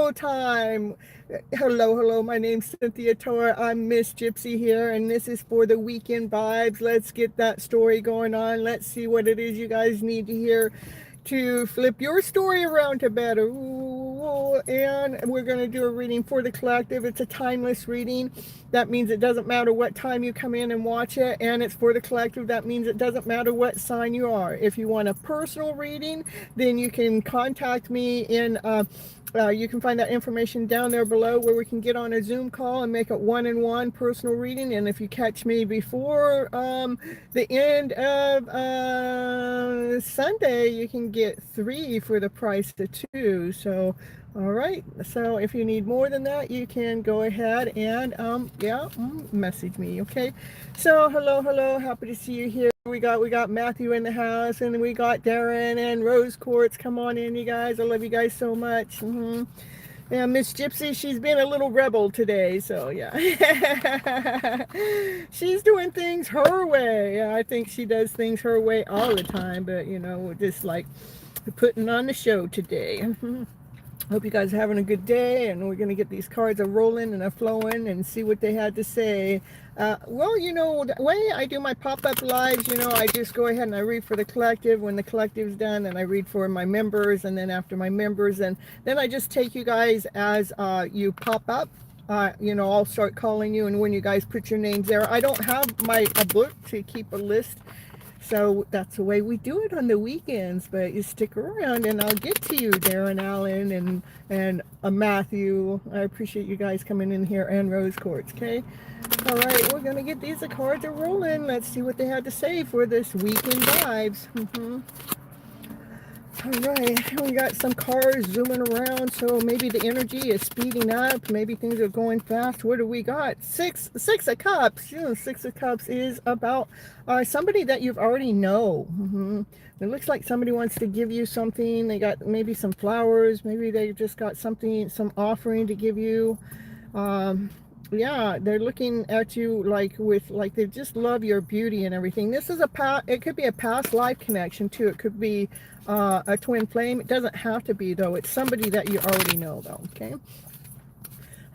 show time. Hello, my name's Cynthia Tor. I'm Miss Gypsy here, and this is for the weekend vibes. Let's get that story going on. Let's see what it is you guys need to hear to flip your story around to better. Ooh, and we're going to do a reading for the collective. It's a timeless reading. That means it doesn't matter what time you come in and watch it, and it's for the collective. That means it doesn't matter what sign you are. If you want a personal reading, then you can contact me in you can find that information down there below, where we can get on a Zoom call and make it one-on-one personal reading. And if you catch me before the end of Sunday, you can get 3 for the price of 2. So all right, so if you need more than that, you can go ahead and message me. Okay, so hello, happy to see you here. We got Matthew in the house, and we got Darren and Rose Quartz. Come on in, you guys. I love you guys so much. Yeah, Miss Gypsy, she's been a little rebel today, so yeah. She's doing things her way. I think she does things her way all the time, but you know, we're just like putting on the show today. Hope you guys are having a good day, and we're going to get these cards a rolling and a flowing and see what they had to say. Well, you know, the way I do my pop-up lives, you know, I just go ahead and I read for the collective. When the collective's done, then I read for my members, and then after my members, and then I just take you guys as you pop up. You know, I'll start calling you, and when you guys put your names there, I don't have a book to keep a list. So that's the way we do it on the weekends, but you stick around and I'll get to you, Darren Allen and Matthew. I appreciate you guys coming in here, and Rose Quartz, okay? All right, we're going to get these cards are rolling. Let's see what they had to say for this weekend vibes. All right, we got some cars zooming around, so maybe the energy is speeding up. Maybe things are going fast. What do we got? Six of Cups. You know, 6 of Cups is about somebody that you've already know. It looks like somebody wants to give you something. They got maybe some flowers. Maybe they just got something, some offering to give you. Yeah, they're looking at you like they just love your beauty and everything. This is it could be a past life connection too. It could be a twin flame. It doesn't have to be, though. It's somebody that you already know, though. Okay.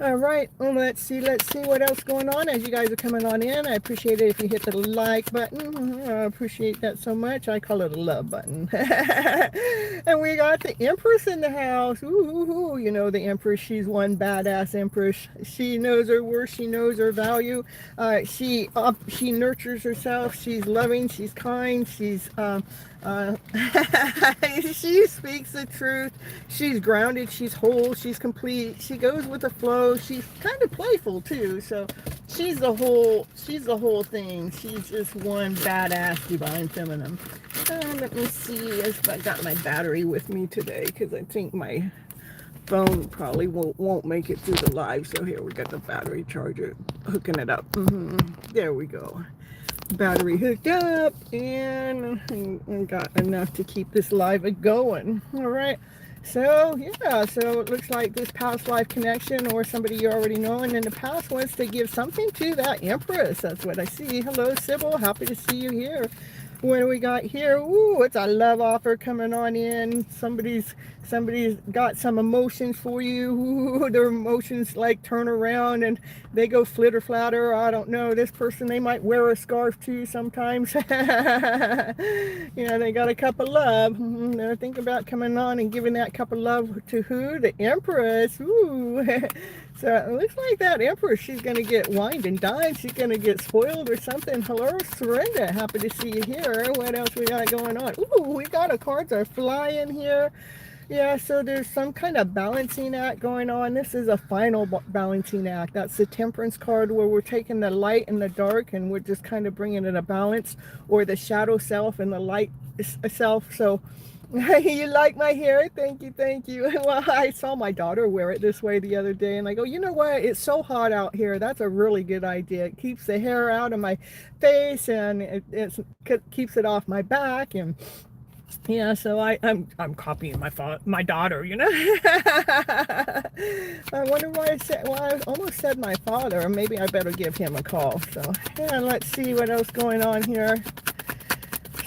All right, well, let's see what else going on as you guys are coming on in. I appreciate it if you hit the like button. I appreciate that so much. I call it a love button. And we got the Empress in the house. Ooh, you know the Empress. She's one badass Empress. She knows her worth. She knows her value. She nurtures herself. She's loving. She's kind. She's she speaks the truth. She's grounded. She's whole. She's complete. She goes with the flow. She's kind of playful too. So she's the whole thing. She's just one badass divine feminine. Let me see if I got my battery with me today, because I think my phone probably won't make it through the live. So here we got the battery charger, hooking it up. There we go. Battery hooked up, and got enough to keep this live going. All right, so yeah, so it looks like this past life connection, or somebody you already know and in the past, wants to give something to that Empress. That's what I see. Hello, Sybil, happy to see you here. What do we got here? Ooh, it's a love offer coming on in. Somebody's got some emotions for you. Ooh, their emotions like turn around and they go flitter flatter. I don't know. This person, they might wear a scarf too sometimes. You know, they got a cup of love. They're thinking about coming on and giving that cup of love to who? The Empress. Ooh. So it looks like that Empress, she's going to get wined and dined. She's going to get spoiled or something. Hello, Surrender. Happy to see you here. What else we got going on? Ooh, we got cards are flying here. Yeah, so there's some kind of balancing act going on. This is a final balancing act. That's the Temperance card, where we're taking the light and the dark and we're just kind of bringing it a balance, or the shadow self and the light self. So you like my hair? Thank you. Well, I saw my daughter wear it this way the other day, and I go, you know what, it's so hot out here. That's a really good idea. It keeps the hair out of my face, and it keeps it off my back. And yeah, so I'm copying my daughter, you know. I wonder why I almost said my father. Maybe I better give him a call. So yeah, let's see what else going on here.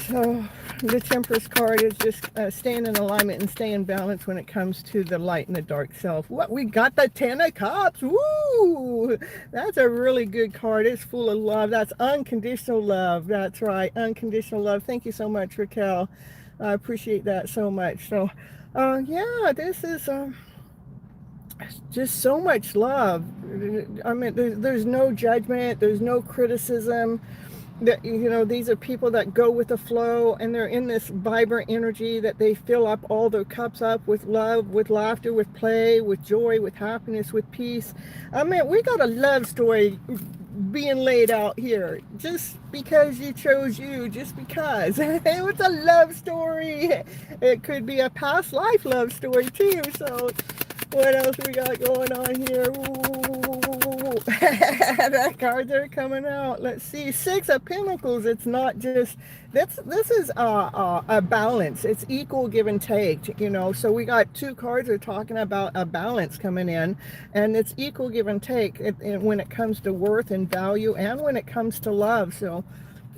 So the Temperance card is just staying in alignment and staying in balance when it comes to the light and the dark self. What, we got the Ten of Cups. Woo! That's a really good card. It's full of love. That's unconditional love. That's right, unconditional love. Thank you so much, Raquel. I appreciate that so much. So, yeah, this is just so much love. I mean, there's no judgment. There's no criticism. That, you know, these are people that go with the flow, and they're in this vibrant energy that they fill up all their cups up with love, with laughter, with play, with joy, with happiness, with peace. I mean, we got a love story being laid out here just because you chose you, just because. It was a love story. It could be a past life love story too. So what else we got going on here? That cards are coming out. Let's see. Six of Pentacles. It's not just this is a balance. It's equal give and take, you know. So we got two cards are talking about a balance coming in, and it's equal give and take when it comes to worth and value, and when it comes to love. So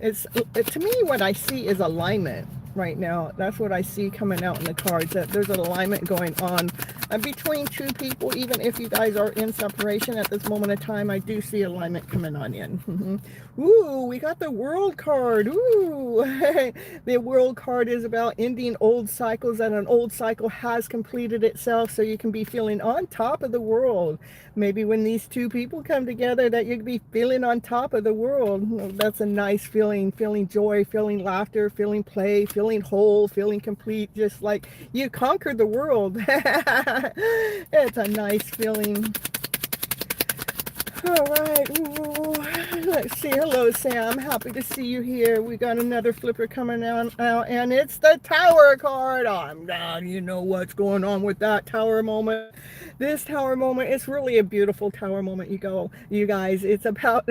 to me, what I see is alignment right now. That's what I see coming out in the cards, that there's an alignment going on between two people. Even if you guys are in separation at this moment in time, I do see alignment coming on in. Ooh, we got the World card. Ooh, the World card is about ending old cycles, and an old cycle has completed itself, so you can be feeling on top of the world. Maybe when these two people come together, that you can be feeling on top of the world. That's a nice feeling, feeling joy, feeling laughter, feeling play, feeling whole, feeling complete, just like you conquered the world. It's a nice feeling. All right. Ooh. Let's see. Hello, Sam. Happy to see you here. We got another flipper coming out, and it's the Tower card. I'm down. You know what's going on with that Tower moment. This Tower moment, it's really a beautiful Tower moment. You guys, it's about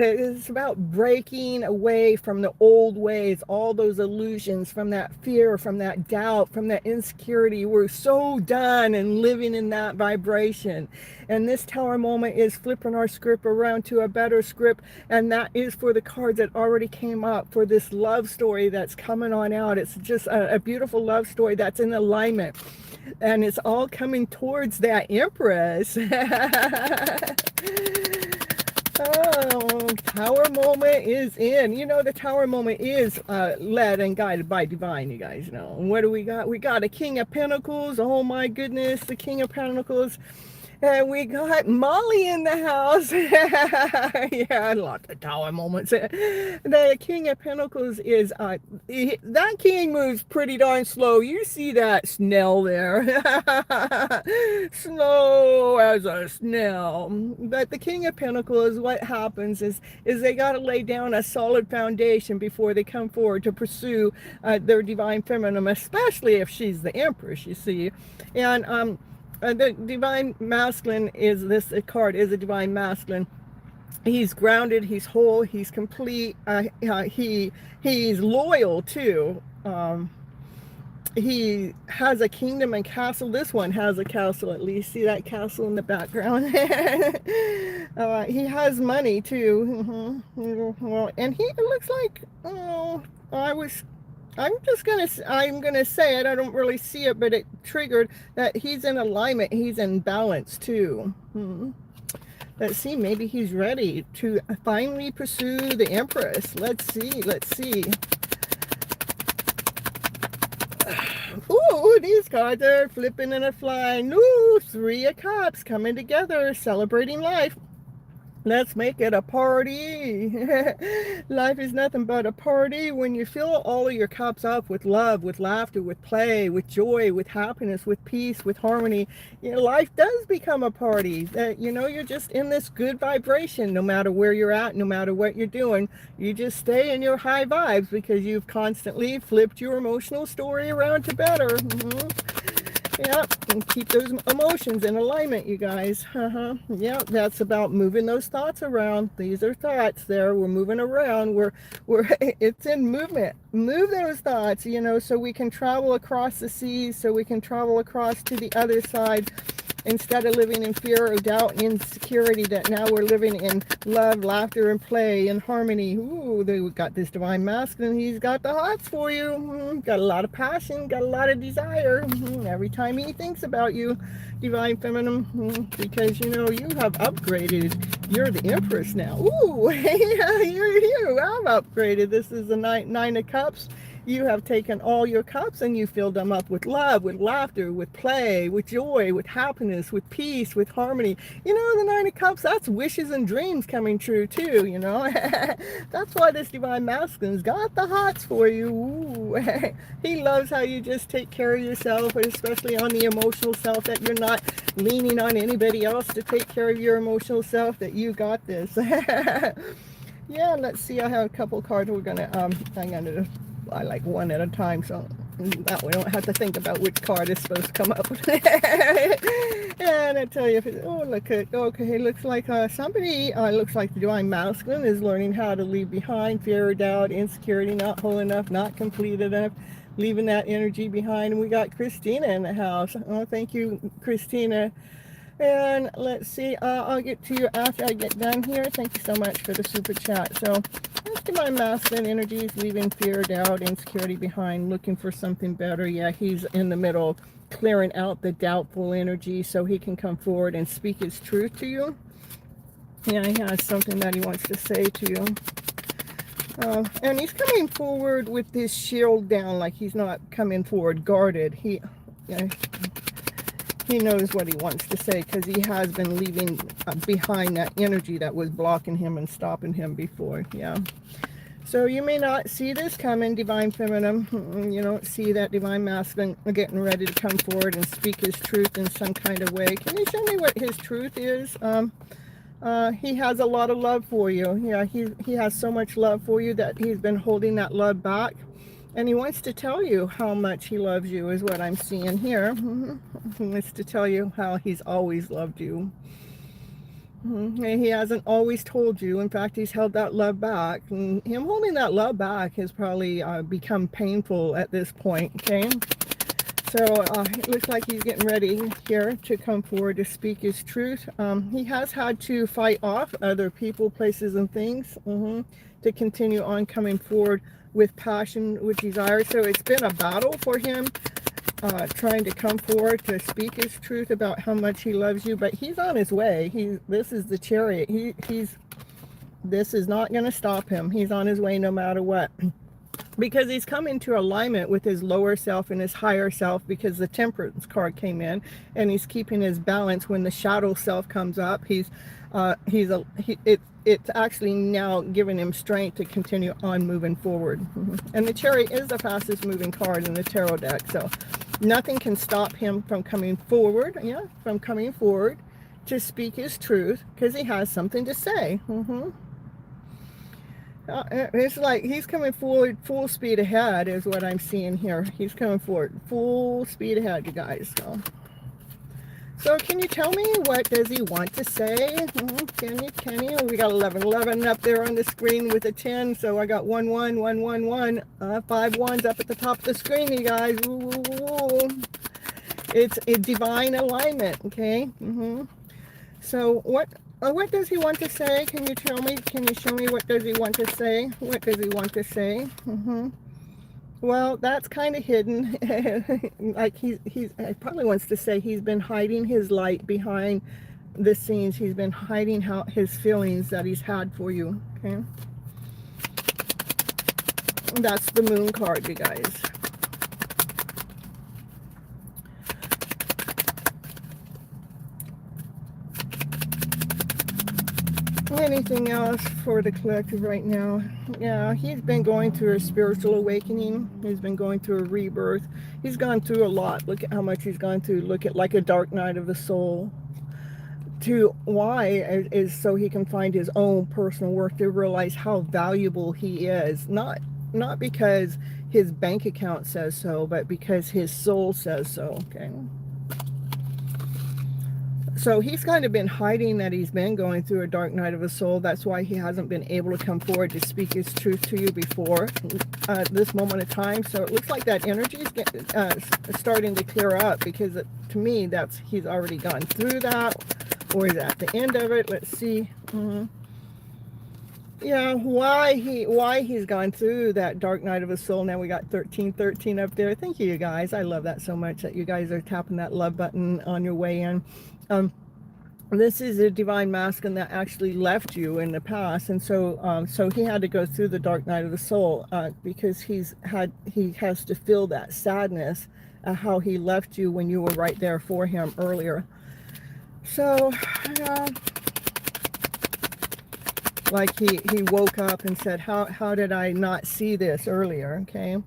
breaking away from the old ways, all those illusions, from that fear, from that doubt, from that insecurity. We're so done and living in that vibration. And this Tower moment is flipping our script around to a better script, and that is for the cards that already came up for this love story that's coming on out. It's just a beautiful love story that's in alignment, and it's all coming towards that Empress. Oh, Tower moment is in. You know, the Tower moment is led and guided by divine, you guys know. And what do we got? We got a King of Pentacles. Oh my goodness, the King of Pentacles. And we got Molly in the house. Yeah, lots of Tower moments. The King of Pentacles is, that king moves pretty darn slow. You see that snail there. Slow as a snail. But the King of Pentacles, what happens is they got to lay down a solid foundation before they come forward to pursue their divine feminine, especially if she's the Empress, you see. And, the divine masculine is this card is a divine masculine. He's grounded, he's whole, he's complete, he's loyal too. He has a kingdom and castle. This one has a castle, at least. See that castle in the background? He has money too. Well, and it looks like, I'm gonna say it. I don't really see it, but it triggered that he's in alignment. He's in balance too. Let's see. Maybe he's ready to finally pursue the Empress. Let's see. Ooh, these cards are flipping and a flying. Ooh, Three of Cups coming together, celebrating life. Let's make it a party. Life is nothing but a party when you fill all of your cups up with love, with laughter, with play, with joy, with happiness, with peace, with harmony. Life does become a party. You're just in this good vibration no matter where you're at, no matter what you're doing. You just stay in your high vibes because you've constantly flipped your emotional story around to better. Yep, and keep those emotions in alignment, you guys. Yeah, that's about moving those thoughts around. These are thoughts there. We're moving around. It's in movement. Move those thoughts, so we can travel across the seas, so we can travel across to the other side. Instead of living in fear or doubt and insecurity, that now we're living in love, laughter, and play and harmony. Ooh, they got this divine masculine. He's got the hots for you. Got a lot of passion, got a lot of desire. Every time he thinks about you, divine feminine, because you know you have upgraded. You're the empress now. Ooh, yeah, you have upgraded. This is the nine of cups. You have taken all your cups and you filled them up with love, with laughter, with play, with joy, with happiness, with peace, with harmony. You know, the Nine of Cups, that's wishes and dreams coming true too, you know. That's why this divine masculine's got the hots for you. Ooh. He loves how you just take care of yourself, especially on the emotional self, that you're not leaning on anybody else to take care of your emotional self, that you got this. Yeah, let's see. I have a couple cards. We're gonna I like one at a time, so that way I don't have to think about which card is supposed to come up. And I tell you, oh, look at, okay, looks like somebody, looks like the divine masculine is learning how to leave behind fear, doubt, insecurity, not whole enough, not complete enough, leaving that energy behind. And we got Christina in the house. Oh, thank you, Christina. And let's see, I'll get to you after I get done here. Thank you so much for the super chat. So that's divine masculine energies, leaving fear, doubt, insecurity behind, looking for something better. Yeah, he's in the middle, clearing out the doubtful energy so he can come forward and speak his truth to you. Yeah, he has something that he wants to say to you. And he's coming forward with this shield down, like he's not coming forward guarded. He knows what he wants to say, because he has been leaving behind that energy that was blocking him and stopping him before. Yeah. So you may not see this coming, divine feminine. You don't see that divine masculine getting ready to come forward and speak his truth in some kind of way. Can you show me what his truth is? He has a lot of love for you. Yeah, he has so much love for you that he's been holding that love back. And he wants to tell you how much he loves you, is what I'm seeing here. He wants to tell you how he's always loved you. And he hasn't always told you. In fact, he's held that love back. And him holding that love back has probably become painful at this point, okay? So it looks like he's getting ready here to come forward to speak his truth. He has had to fight off other people, places, and things to continue on coming forward with passion, with desire. So it's been a battle for him, trying to come forward to speak his truth about how much he loves you. But he's on his way. This is the Chariot. This is not going to stop him. He's on his way no matter what, because he's come into alignment with his lower self and his higher self, because the Temperance card came in, and he's keeping his balance when the shadow self comes up. It's actually now giving him strength to continue on moving forward. And the Chariot is the fastest moving card in the tarot deck, so nothing can stop him from coming forward. Yeah, from coming forward to speak his truth, because he has something to say. It's like he's coming forward full speed ahead, is what I'm seeing here. He's coming forward full speed ahead, you guys. So can you tell me, what does he want to say? Can you? We got 11 up there on the screen with a 10. So I got 1 1 1 1 1. 5 ones up at the top of the screen, you guys. Ooh. It's a divine alignment, okay? So what does he want to say? Can you tell me? Can you show me what does he want to say? What does he want to say? Well, that's kind of hidden. Like he probably wants to say he's been hiding his light behind the scenes. He's been hiding his feelings that he's had for you. Okay, that's the Moon card, you guys. Anything else for the collective right now? Yeah, he's been going through a spiritual awakening. He's been going through a rebirth. He's gone through a lot. Look at how much he's gone through. Look at, like, a dark night of the soul. Why is so he can find his own personal worth, to realize how valuable he is. Not because his bank account says so, but because his soul says so. Okay. So he's kind of been hiding that he's been going through a dark night of the soul. That's why he hasn't been able to come forward to speak his truth to you before. this moment of time. So it looks like that energy is starting to clear up, because to me, that's, he's already gone through that, or is at the end of it. Let's see. Yeah, why he's gone through that dark night of his soul. Now we got 1313 up there. Thank you, you guys. I love that so much that you guys are tapping that love button on your way in. This is a divine masculine that actually left you in the past, and so so he had to go through the dark night of the soul, because he has to feel that sadness at how he left you when you were right there for him earlier. So like he woke up and said, how did I not see this earlier? Okay.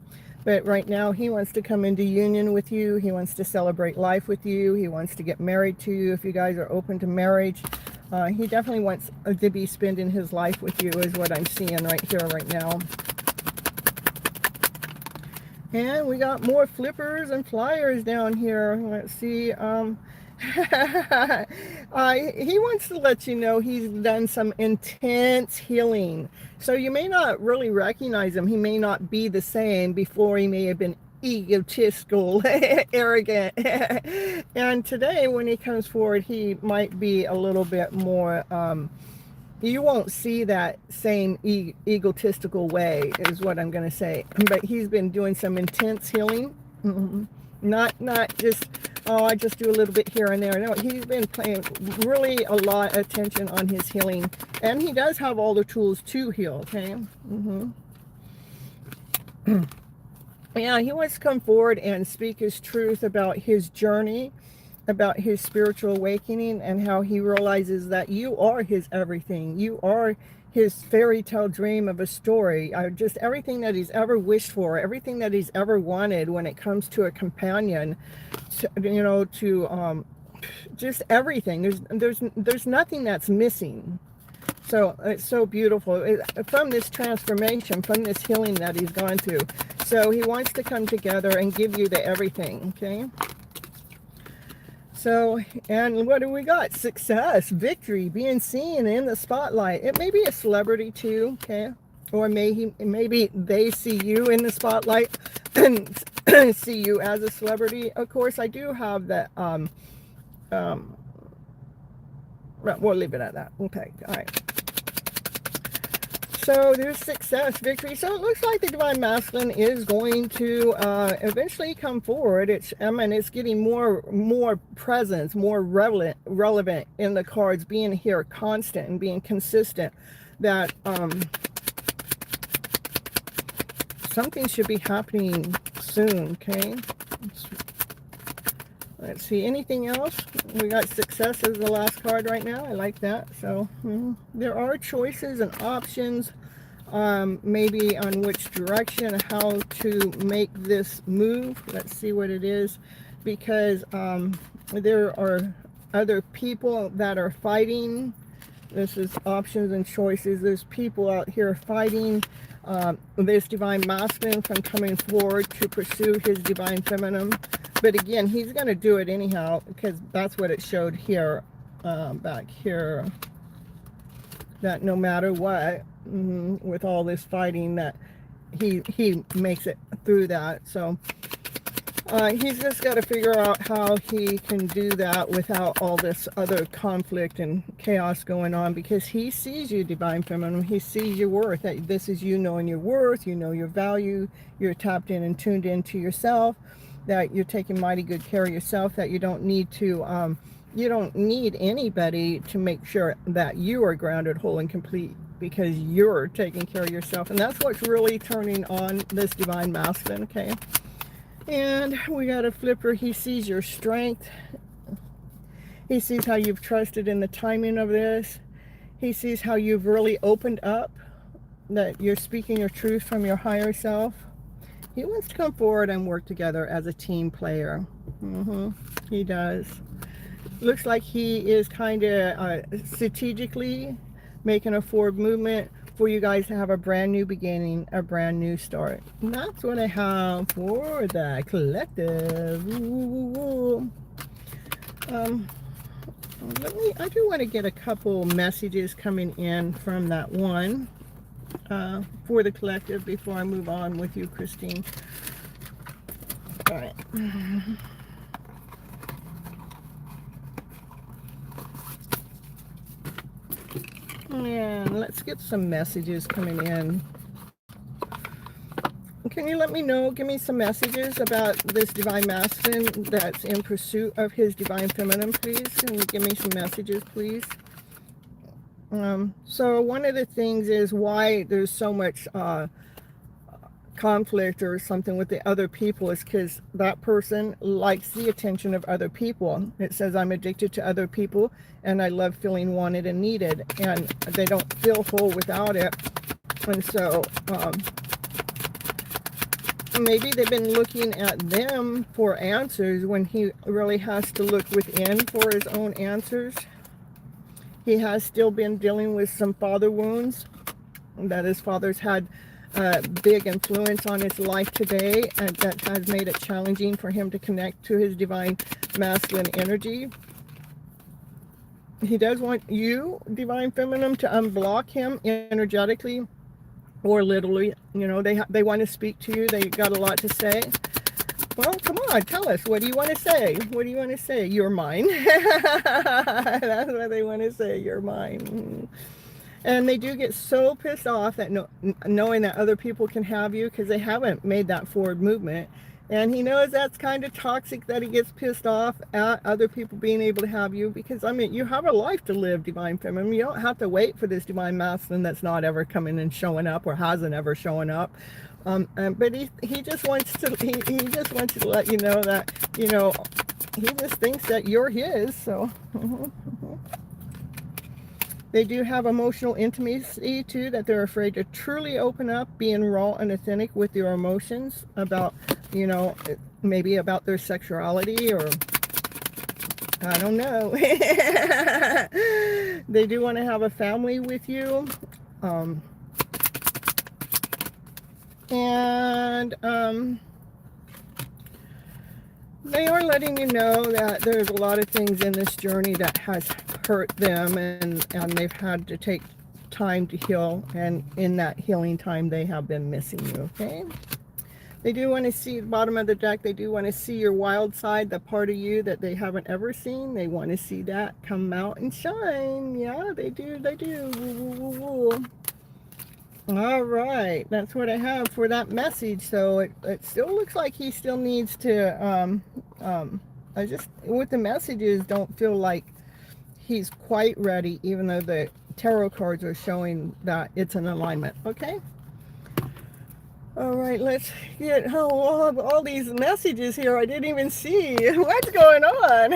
But right now he wants to come into union with you. He wants to celebrate life with you. He wants to get married to you if you guys are open to marriage. He definitely wants to be spending his life with you, is what I'm seeing right here, right now. And we got more flippers and flyers down here. Let's see. He wants to let you know he's done some intense healing. So you may not really recognize him. He may not be the same. Before, he may have been egotistical, arrogant. And today, when he comes forward, he might be a little bit more, you won't see that same egotistical way, is what I'm going to say. But he's been doing some intense healing. Not just, oh, I just do a little bit here and there. No, he's been paying really a lot of attention on his healing. And he does have all the tools to heal, okay? Yeah, he wants to come forward and speak his truth about his journey, about his spiritual awakening, and how he realizes that you are his everything. You are his fairy tale dream of a story. Just everything that he's ever wished for, everything that he's ever wanted when it comes to a companion, you know, to just everything. There's nothing that's missing. So it's so beautiful from this transformation, from this healing that he's gone through. So he wants to come together and give you the everything, okay? So, and what do we got? Success, victory, being seen in the spotlight. It may be a celebrity too, okay? Or maybe they see you in the spotlight and see you as a celebrity. Of course, I do have that, we'll leave it at that. Okay, all right. So there's success, victory. So it looks like the divine masculine is going to eventually come forward. It's getting more presence, more relevant in the cards, being here constant and being consistent. That something should be happening soon. Okay. Let's see, anything else? We got success as the last card right now. I like that. So there are choices and options, maybe on which direction, how to make this move. Let's see what it is, because there are other people that are fighting. This is options and choices. There's people out here fighting this divine masculine from coming forward to pursue his divine feminine. But again, he's going to do it anyhow, because that's what it showed here, back here, that no matter what, with all this fighting, that he makes it through that. So he's just got to figure out how he can do that without all this other conflict and chaos going on, because he sees you, divine feminine. He sees your worth. That this is you knowing your worth, you know your value, you're tapped in and tuned into yourself, that you're taking mighty good care of yourself, that you don't need to you don't need anybody to make sure that you are grounded, whole, and complete, because you're taking care of yourself. And that's what's really turning on this divine masculine, okay? And we got a flipper. He sees your strength. He sees how you've trusted in the timing of this. He sees how you've really opened up, that you're speaking your truth from your higher self. He wants to come forward and work together as a team player. He does. Looks like he is kind of strategically making a forward movement for you guys to have a brand new beginning, a brand new start. And that's what I have for the collective. I do want to get a couple messages coming in from that one. for the collective before I move on with you, Christine. All right. And let's get some messages coming in. Can you let me know, give me some messages about this divine masculine that's in pursuit of his divine feminine, please? Can you give me some messages, please? So one of the things is why there's so much conflict or something with the other people is because that person likes the attention of other people. It says, I'm addicted to other people and I love feeling wanted and needed, and they don't feel whole without it. And so maybe they've been looking at them for answers when he really has to look within for his own answers. He has still been dealing with some father wounds, that his father's had a big influence on his life today, and that has made it challenging for him to connect to his divine masculine energy. He does want you, divine feminine, to unblock him energetically or literally. You know, they want to speak to you. They got a lot to say. Well, come on, tell us. What do you want to say? What do you want to say? You're mine. That's what they want to say. You're mine. And they do get so pissed off at knowing that other people can have you, because they haven't made that forward movement. And he knows that's kind of toxic, that he gets pissed off at other people being able to have you, because, I mean, you have a life to live, divine feminine. You don't have to wait for this divine masculine that's not ever coming and showing up, or hasn't ever shown up. But he just wants to he just wants to let you know that, you know, he just thinks that you're his. So they do have emotional intimacy too, that they're afraid to truly open up, being raw and authentic with your emotions about, you know, maybe about their sexuality, or I don't know. They do want to have a family with you. They are letting you know that there's a lot of things in this journey that has hurt them, and they've had to take time to heal, and in that healing time they have been missing you. Okay, they do want to see the bottom of the deck. They do want to see your wild side, the part of you that they haven't ever seen. They want to see that come out and shine. Yeah, they do. Woo, woo, woo, woo. All right, that's what I have for that message. So it still looks like he still needs to I just, with the messages, don't feel like he's quite ready, even though the tarot cards are showing that it's an alignment. Okay, all right, let's get all these messages here. I didn't even see what's going on.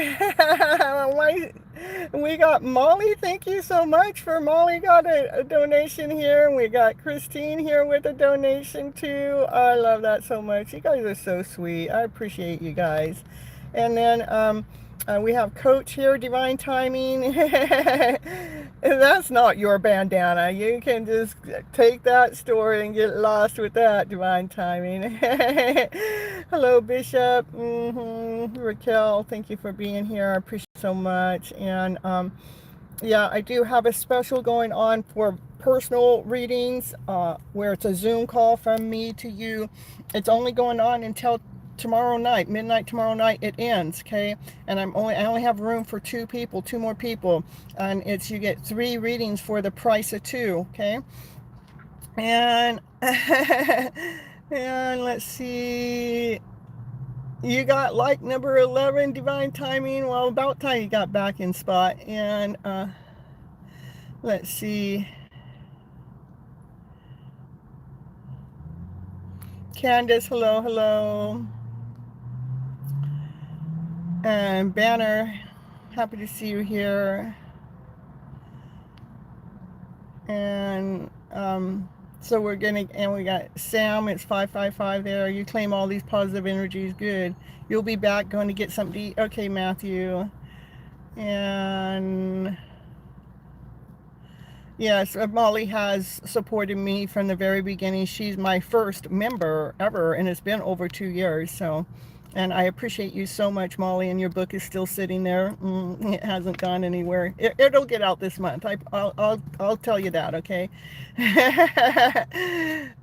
We got Molly. Thank you so much for Molly. Got a donation here. And we got Christine here with a donation too. I love that so much. You guys are so sweet. I appreciate you guys. And then we have Coach here, Divine Timing. That's not your bandana. You can just take that story and get lost with that, Divine Timing. Hello, Bishop. Raquel, thank you for being here. I appreciate it so much. And yeah, I do have a special going on for personal readings, where it's a Zoom call from me to you. It's only going on until tomorrow night, midnight tomorrow night. It ends. Okay, and I only have room for two more people, and it's, you get 3 readings for the price of 2. Okay, and and let's see, you got like number 11, Divine Timing. Well, about time you got back in spot. And let's see, Candace, hello. And Banner, happy to see you here. And so we're getting, and we got Sam, it's 555 there. You claim all these positive energies. Good. You'll be back, going to get something to eat. Okay, Matthew. And yes, Molly has supported me from the very beginning. She's my first member ever, and it's been over 2 years. So And I appreciate you so much, Molly, and your book is still sitting there. It hasn't gone anywhere. It'll get out this month. I'll tell you that, okay?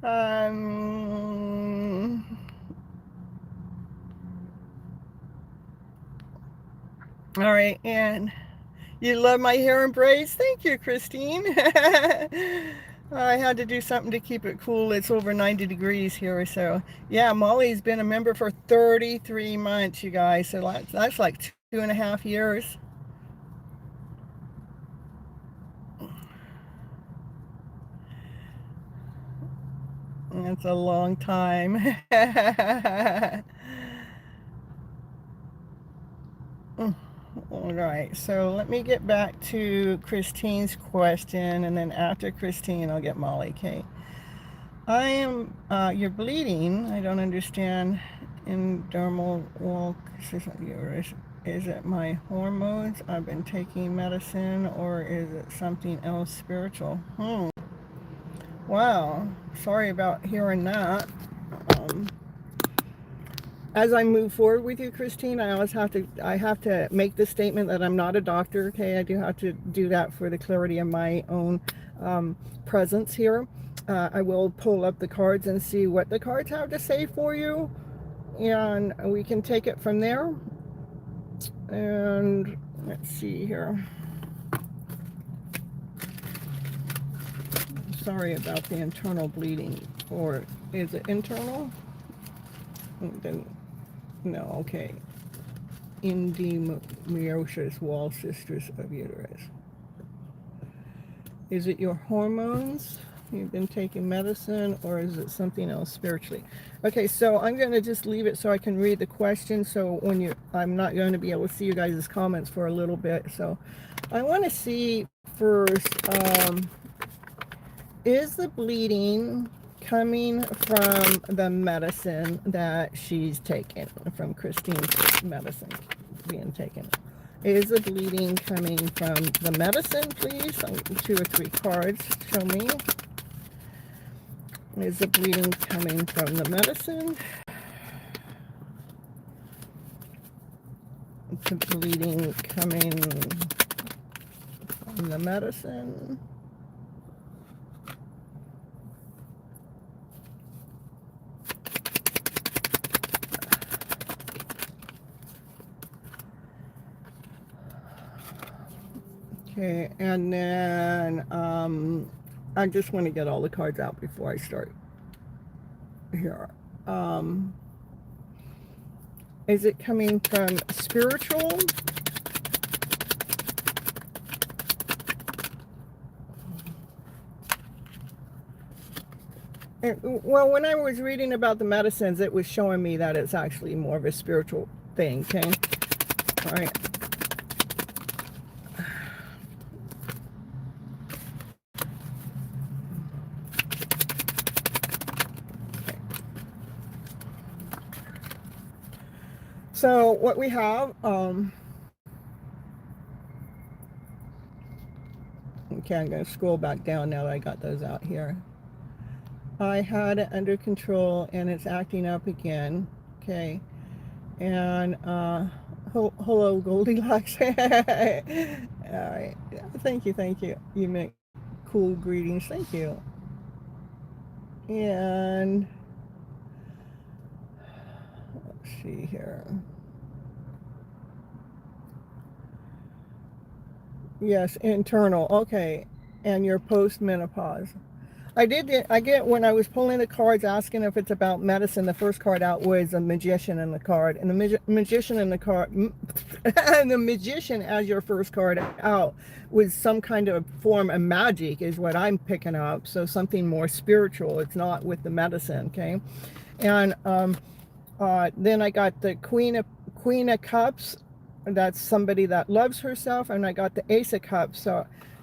um, all right, and you love my hair and braids? Thank you, Christine. I had to do something to keep it cool. It's over 90 degrees here, so yeah, Molly's been a member for 33 months, you guys. So that's like 2.5 years. That's a long time. All right, so let me get back to Christine's question, and then after Christine, I'll get Molly. Okay. You're bleeding. I don't understand. Dermal wall, is it my hormones? I've been taking medicine, or is it something else spiritual? Wow, sorry about hearing that. Um, as I move forward with you, Christine, I have to make the statement that I'm not a doctor, okay? I do have to do that for the clarity of my own presence here. I will pull up the cards and see what the cards have to say for you, and we can take it from there. And let's see here. Sorry about the internal bleeding. Or is it internal? No, okay. Endometriosis, wall sisters of uterus. Is it your hormones? You've been taking medicine, or is it something else spiritually? Okay, so I'm going to just leave it so I can read the question. So I'm not going to be able to see you guys' comments for a little bit. So I want to see first, is the bleeding coming from the medicine that she's taken, from Christine's medicine being taken? Is the bleeding coming from the medicine, please? 2 or 3 cards, show me. Is the bleeding coming from the medicine? The bleeding coming from the medicine? Okay, and then I just want to get all the cards out before I start here. Is it coming from spiritual? Well, when I was reading about the medicines, it was showing me that it's actually more of a spiritual thing, okay? All right. So what we have, okay, I'm going to scroll back down now that I got those out here. I had it under control and it's acting up again, okay? And hello, Goldilocks. All right, thank you. You make cool greetings, thank you. And let's see here. Yes, internal. Okay, and your post-menopause. I get when I was pulling the cards asking if it's about medicine, the first card out was a magician in the card. And the magician in the card, and the magician as your first card out was some kind of form of magic is what I'm picking up. So something more spiritual. It's not with the medicine, okay? And then I got the Queen of Cups. That's somebody that loves herself. And I got the Ace of Cups.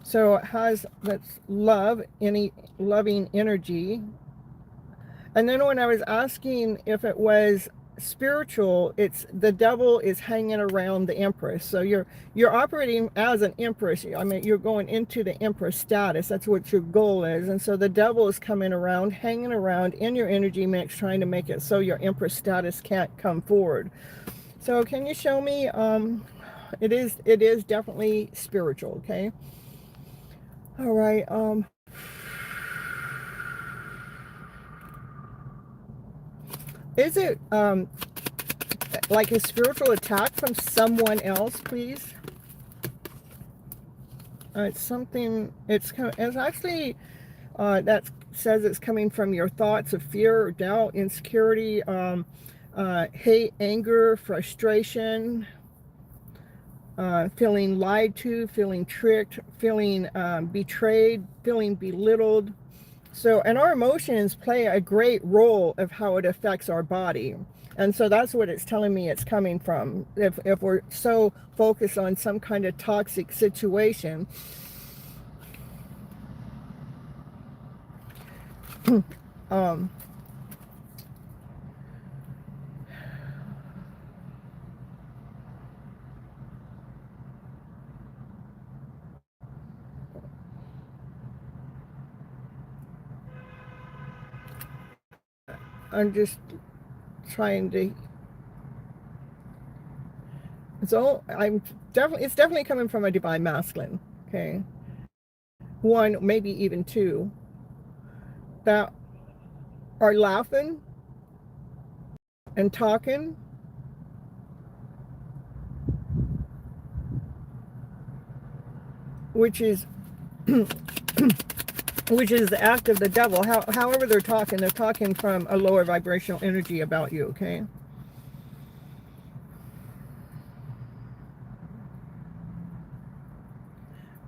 So it has that's love, any loving energy. And then when I was asking if it was spiritual, it's the devil is hanging around the Empress. So you're operating as an Empress. I mean, you're going into the Empress status. That's what your goal is. And so the devil is coming around, hanging around in your energy mix, trying to make it so your Empress status can't come forward. So can you show me? It is definitely spiritual. Okay. All right. Is it like a spiritual attack from someone else, please? It's something. It's actually that says it's coming from your thoughts of fear, doubt, insecurity, hate, anger, frustration, feeling lied to, feeling tricked, feeling betrayed, feeling belittled. So, and our emotions play a great role of how it affects our body. And so that's what it's telling me it's coming from. If we're so focused on some kind of toxic situation, I'm just trying to. So it's definitely coming from a divine masculine. Okay, one, maybe even two, that are laughing and talking, which is which is the act of the devil. However they're talking from a lower vibrational energy about you. Okay.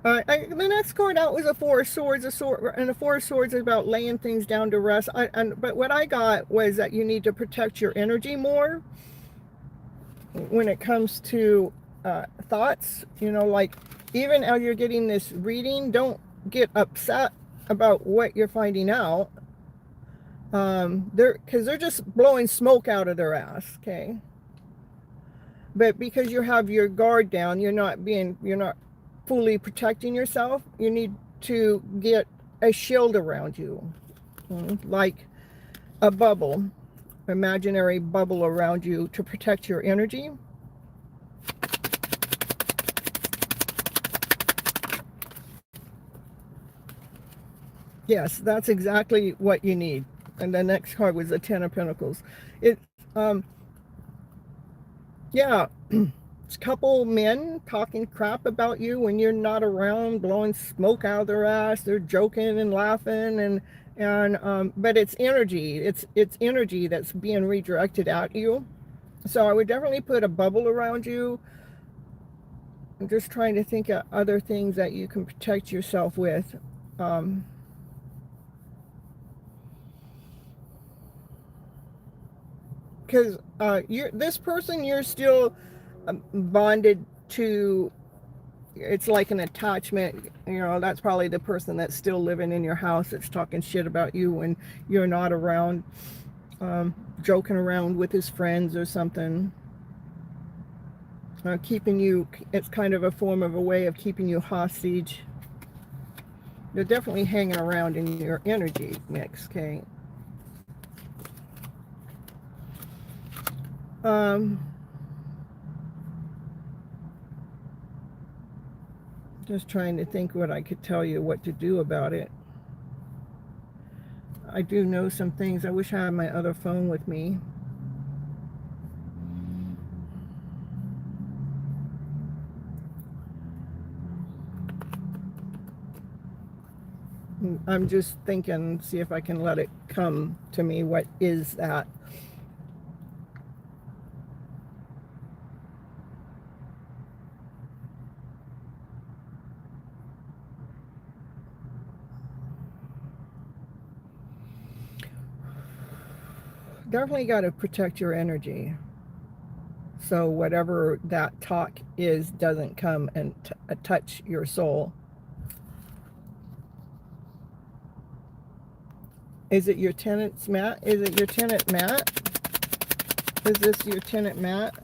The next card out was a Four of Swords. And the Four of Swords is about laying things down to rest. But what I got was that you need to protect your energy more when it comes to thoughts. You know, like even as you're getting this reading, don't get upset about what you're finding out. Because they're just blowing smoke out of their ass. Okay. But because you have your guard down, you're not fully protecting yourself. You need to get a shield around you, like a bubble, imaginary bubble around you to protect your energy. Yes, that's exactly what you need. And the next card was the Ten of Pentacles. Yeah, it's a couple men talking crap about you when you're not around, blowing smoke out of their ass. They're joking and laughing, but it's energy. It's energy that's being redirected at you. So I would definitely put a bubble around you. I'm just trying to think of other things that you can protect yourself with. Because this person, you're still bonded to. It's like an attachment. You know, that's probably the person that's still living in your house that's talking shit about you when you're not around, joking around with his friends or something, keeping you. It's kind of a form of a way of keeping you hostage. They're definitely hanging around in your energy mix. Okay. Just trying to think what I could tell you what to do about it. I do know some things. I wish I had my other phone with me. I'm just thinking, see if I can let it come to me. What is that? Definitely got to protect your energy. So whatever that talk is doesn't come and touch your soul. Is it your tenant's Matt? Is it your tenant Matt? Is this your tenant, Matt?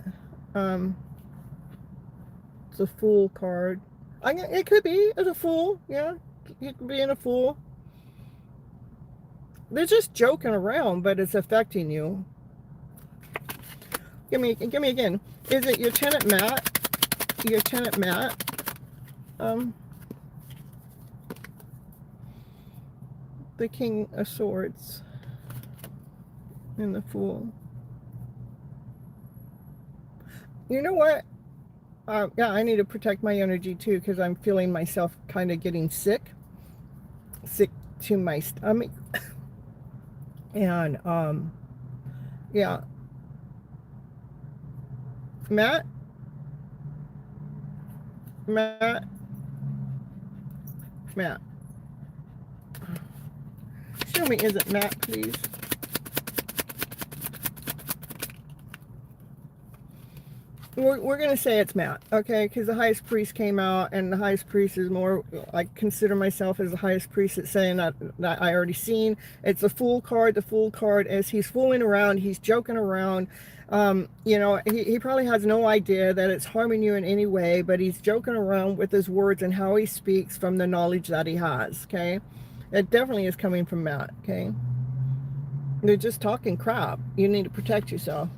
It's a Fool card. It could be as a fool. Yeah, you could be in a fool. They're just joking around, but it's affecting you. Give me again. Is it your tenant, Matt? Your tenant, Matt? The King of Swords and the Fool. You know what? Yeah, I need to protect my energy too, because I'm feeling myself kind of getting sick to my stomach. And yeah, Matt, Matt, Matt. Show me, is it Matt, please? We're going to say it's Matt, okay? Because the highest priest came out, and the highest priest is more, I consider myself as the highest priest. It's saying that I already seen. It's a Fool card. The Fool card is he's fooling around. He's joking around. You know, he probably has no idea that it's harming you in any way, but he's joking around with his words and how he speaks from the knowledge that he has, okay? It definitely is coming from Matt, okay? They're just talking crap. You need to protect yourself.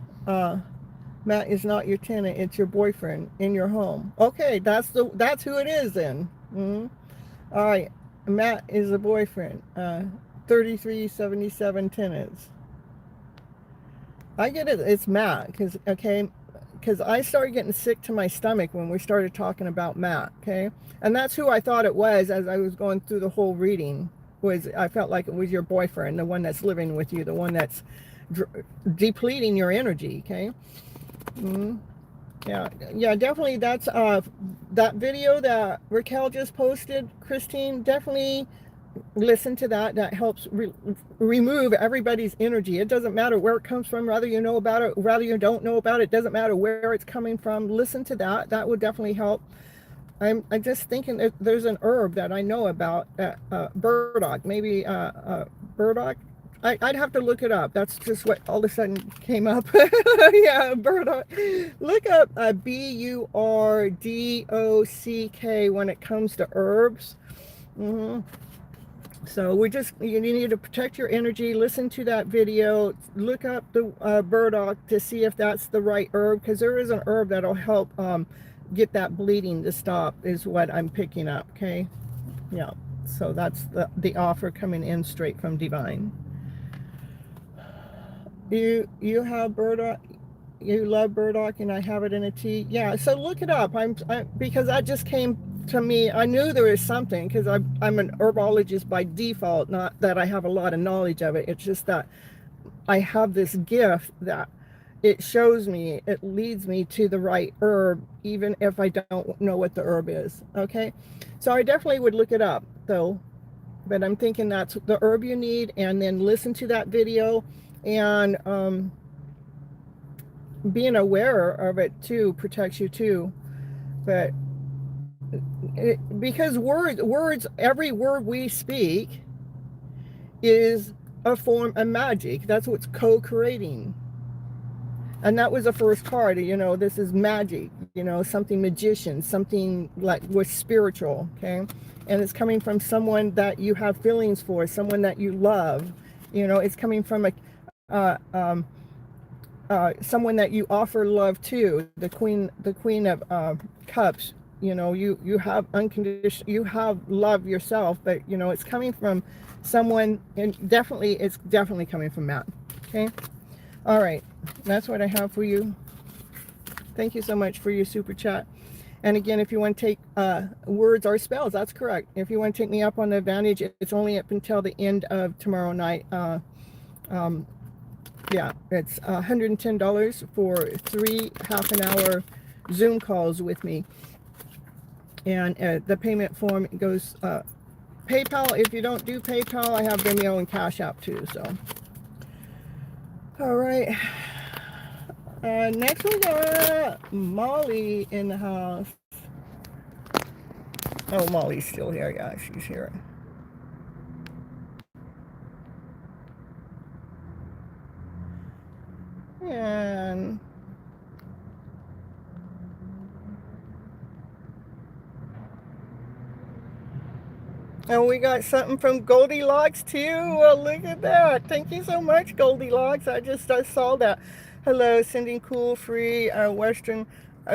Matt is not your tenant, it's your boyfriend in your home. Okay, that's who it is then. All right, Matt is a boyfriend. 3377 tenants. I get it, it's Matt, because I started getting sick to my stomach when we started talking about Matt, okay? And that's who I thought it was as I was going through the whole reading. I felt like it was your boyfriend, the one that's living with you, the one that's depleting your energy, okay? Yeah, definitely. That's that video that Raquel just posted, Christine. Definitely listen to that. That helps remove everybody's energy. It doesn't matter where it comes from, whether you know about it, whether you don't know about it. It doesn't matter where it's coming from. Listen to that. That would definitely help. I'm just thinking that there's an herb that I know about, burdock, maybe burdock. I'd have to look it up. That's just what all of a sudden came up. Yeah, burdock. Look up BURDOCK when it comes to herbs. So you need to protect your energy. Listen to that video. Look up the burdock to see if that's the right herb, because there is an herb that'll help get that bleeding to stop, is what I'm picking up, okay? Yeah, so that's the offer coming in straight from Divine. You have burdock, you love burdock, and I have it in a tea. Yeah, so look it up. Because that just came to me. I knew there was something, because I'm an herbologist by default, not that I have a lot of knowledge of it. It's just that I have this gift that it shows me, it leads me to the right herb, even if I don't know what the herb is, okay? So I definitely would look it up, though. But I'm thinking that's the herb you need, and then listen to that video, and being aware of it, too, protects you, too. But because words, every word we speak is a form of magic. That's what's co-creating. And that was the first card, you know, this is magic, you know, something magician, something like was spiritual, okay? And it's coming from someone that you have feelings for, someone that you love, you know, it's coming from someone that you offer love to, the queen of cups, you know, you have unconditional, you have love yourself, but you know, it's coming from someone, and it's definitely coming from Matt, okay? All right, that's what I have for you. Thank you so much for your super chat. And again, if you want to take words or spells, that's correct. If you want to take me up on the advantage, it's only up until the end of tomorrow night. Yeah, it's $110 for 3 half-an-hour Zoom calls with me. And the payment form goes PayPal. If you don't do PayPal, I have Vimeo and Cash App too, so. All right. Next we got Molly in the house. Oh, Molly's still here. Yeah, she's here. And we got something from Goldilocks too. Well, look at that. Thank you so much, Goldilocks. I saw that. Hello, sending cool free Western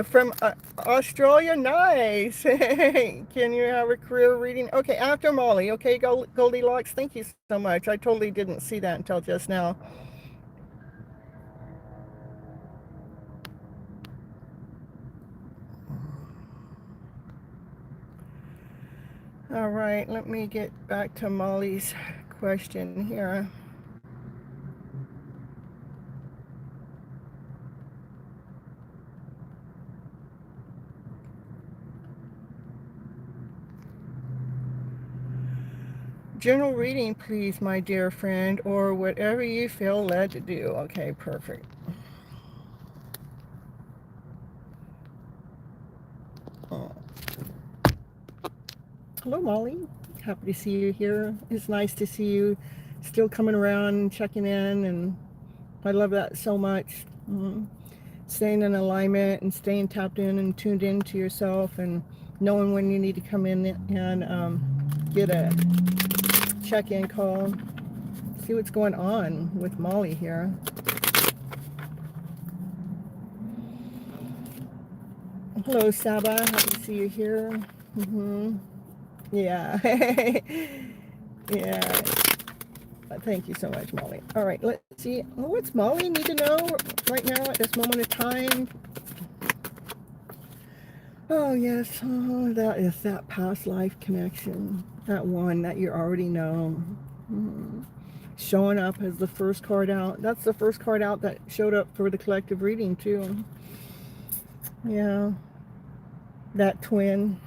from Australia. Nice. Can you have a career reading? Okay, after Molly. Okay, Goldilocks. Thank you so much. I totally didn't see that until just now. All right, let me get back to Molly's question here. General reading, please, my dear friend, or whatever you feel led to do. Okay, perfect. Oh. Hello, Molly. Happy to see you here. It's nice to see you still coming around and checking in, and I love that so much. Staying in alignment and staying tapped in and tuned into yourself and knowing when you need to come in and get a check-in call. See what's going on with Molly here. Hello, Saba. Happy to see you here. Yeah. Yeah. Thank you so much, Molly. All right, let's see. What's Molly need to know right now at this moment of time? Oh, yes. Oh, that is that past life connection. That one that you already know. Showing up as the first card out. That's the first card out that showed up for the collective reading, too. Yeah. That twin.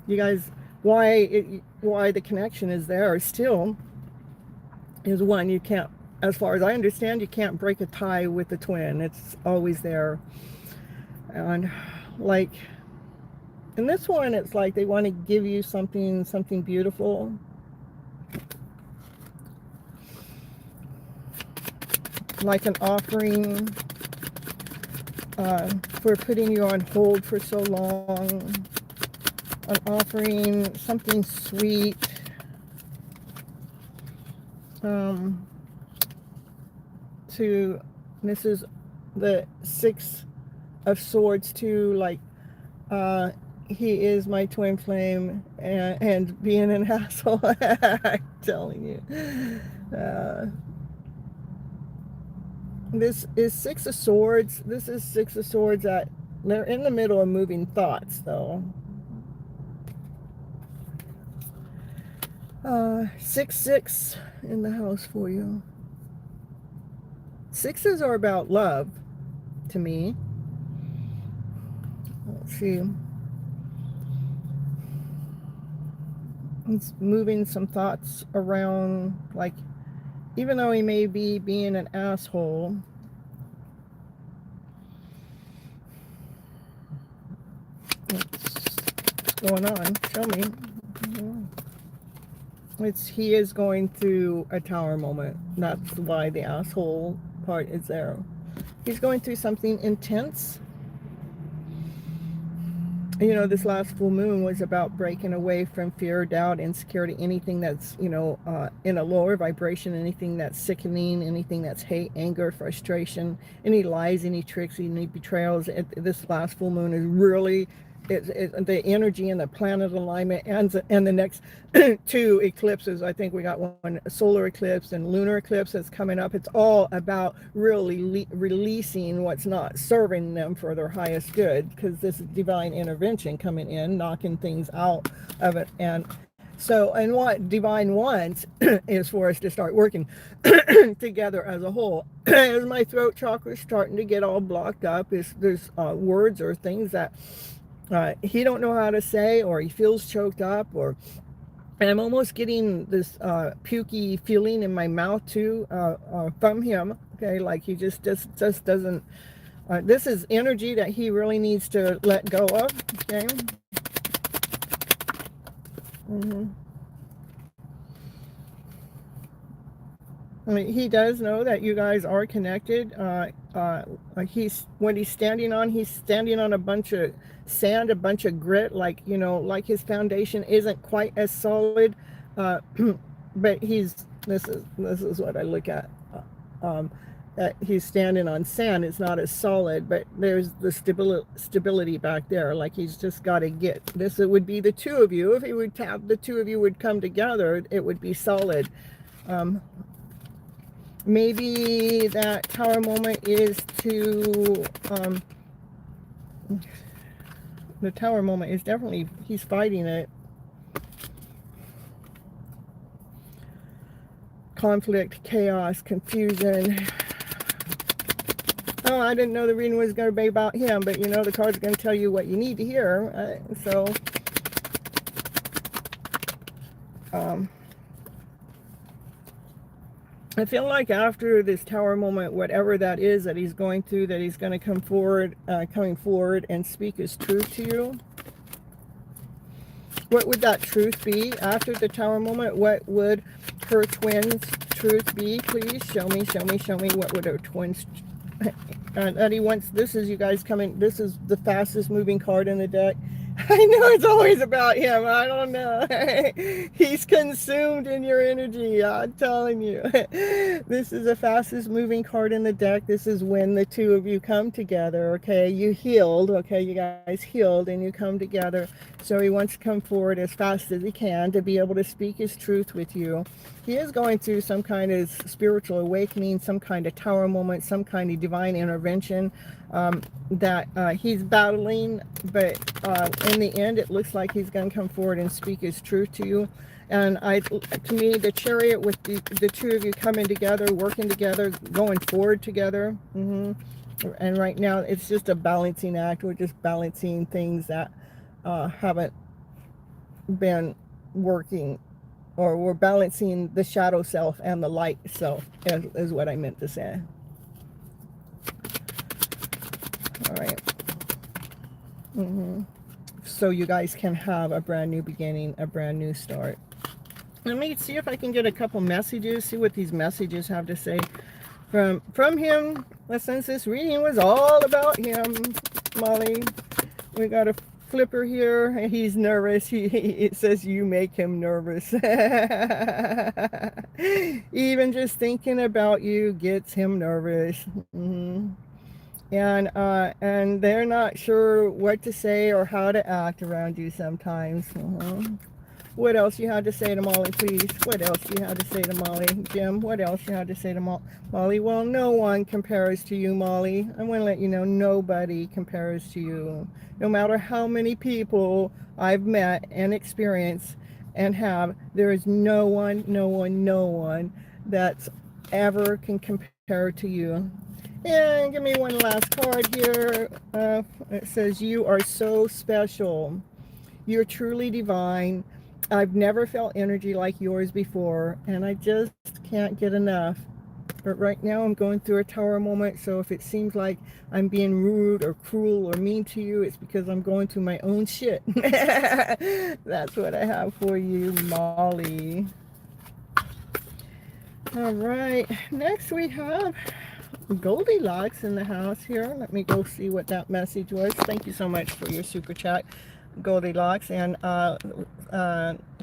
You guys, why the connection is there still is one, you can't, as far as I understand, you can't break a tie with the twin. It's always there. And like in this one, it's like they want to give you something beautiful. Like an offering for putting you on hold for so long. An offering, something sweet. This is the Six of Swords too, like he is my twin flame and being an asshole. I'm telling you. This is Six of Swords. This is Six of Swords that they're in the middle of moving thoughts though. 6-6 in the house for you. Sixes are about love to me. Let's see. He's moving some thoughts around, like, even though he may be being an asshole, what's going on? Show me. He is going through a tower moment. That's why the asshole part is there. He's going through something intense. You know, this last full moon was about breaking away from fear, doubt, insecurity, anything that's, you know, in a lower vibration, anything that's sickening, anything that's hate, anger, frustration, any lies, any tricks, any betrayals. This last full moon is really, the energy and the planet alignment and the next two eclipses. I think we got one solar eclipse and lunar eclipse that's coming up. It's all about really releasing what's not serving them for their highest good, because this is divine intervention coming in, knocking things out of it. And so, and what divine wants is for us to start working together as a whole. As my throat chakra is starting to get all blocked up, there's words or things that he don't know how to say, or he feels choked up, and I'm almost getting this pukey feeling in my mouth too from him. Okay, like he just doesn't. This is energy that he really needs to let go of. Okay. I mean, he does know that you guys are connected. Like when he's standing on a bunch of sand, a bunch of grit, like, you know, like his foundation isn't quite as solid. Uh, but this is what I look at. Um, that he's standing on sand. It's not as solid, but there's the stability back there. Like he's just got to get this. It would be the two of you. If he would tap, the two of you would come together. It would be solid. Maybe that tower moment is to, the tower moment is definitely, he's fighting it. Conflict, chaos, confusion. Oh, I didn't know the reading was going to be about him, but you know, the cards are going to tell you what you need to hear. I feel like after this tower moment, whatever that is that he's going through, that he's going to coming forward and speak his truth to you. What would that truth be after the tower moment? What would her twin's truth be? Please show me, show me, show me. What would her twin's... And he wants... This is you guys coming... This is the fastest moving card in the deck. I know it's always about him. I don't know. He's consumed in your energy. I'm telling you. This is the fastest moving card in the deck. This is when the two of you come together. Okay, you healed. Okay, you guys healed and you come together. So he wants to come forward as fast as he can to be able to speak his truth with you. He is going through some kind of spiritual awakening, some kind of tower moment, some kind of divine intervention that he's battling, but in the end it looks like he's going to come forward and speak his truth to you. And to me, the chariot with the two of you coming together, working together, going forward together. And right now it's just a balancing act. We're just balancing things that haven't been working, or we're balancing the shadow self and the light self, is what I meant to say. All right. So you guys can have a brand new beginning, a brand new start. Let me see if I can get a couple messages, see what these messages have to say from him. Since this reading was all about him, Molly, we got a flipper here, and he's nervous. It says you make him nervous. Even just thinking about you gets him nervous. And they're not sure what to say or how to act around you sometimes. What else you had to say to Molly, please? What else you had to say to Molly? Jim, what else you had to say to Molly? Well, no one compares to you, Molly. I want to let you know nobody compares to you. No matter how many people I've met and experienced and have, there is no one that's ever can compare to you. And give me one last card here. It says, you are so special. You're truly divine. I've never felt energy like yours before, and I just can't get enough. But right now I'm going through a tower moment, so if it seems like I'm being rude or cruel or mean to you, it's because I'm going through my own shit. That's what I have for you, Molly. All right, next we have Goldilocks in the house here. Let me go see what that message was. Thank you so much for your super chat, Goldilocks, and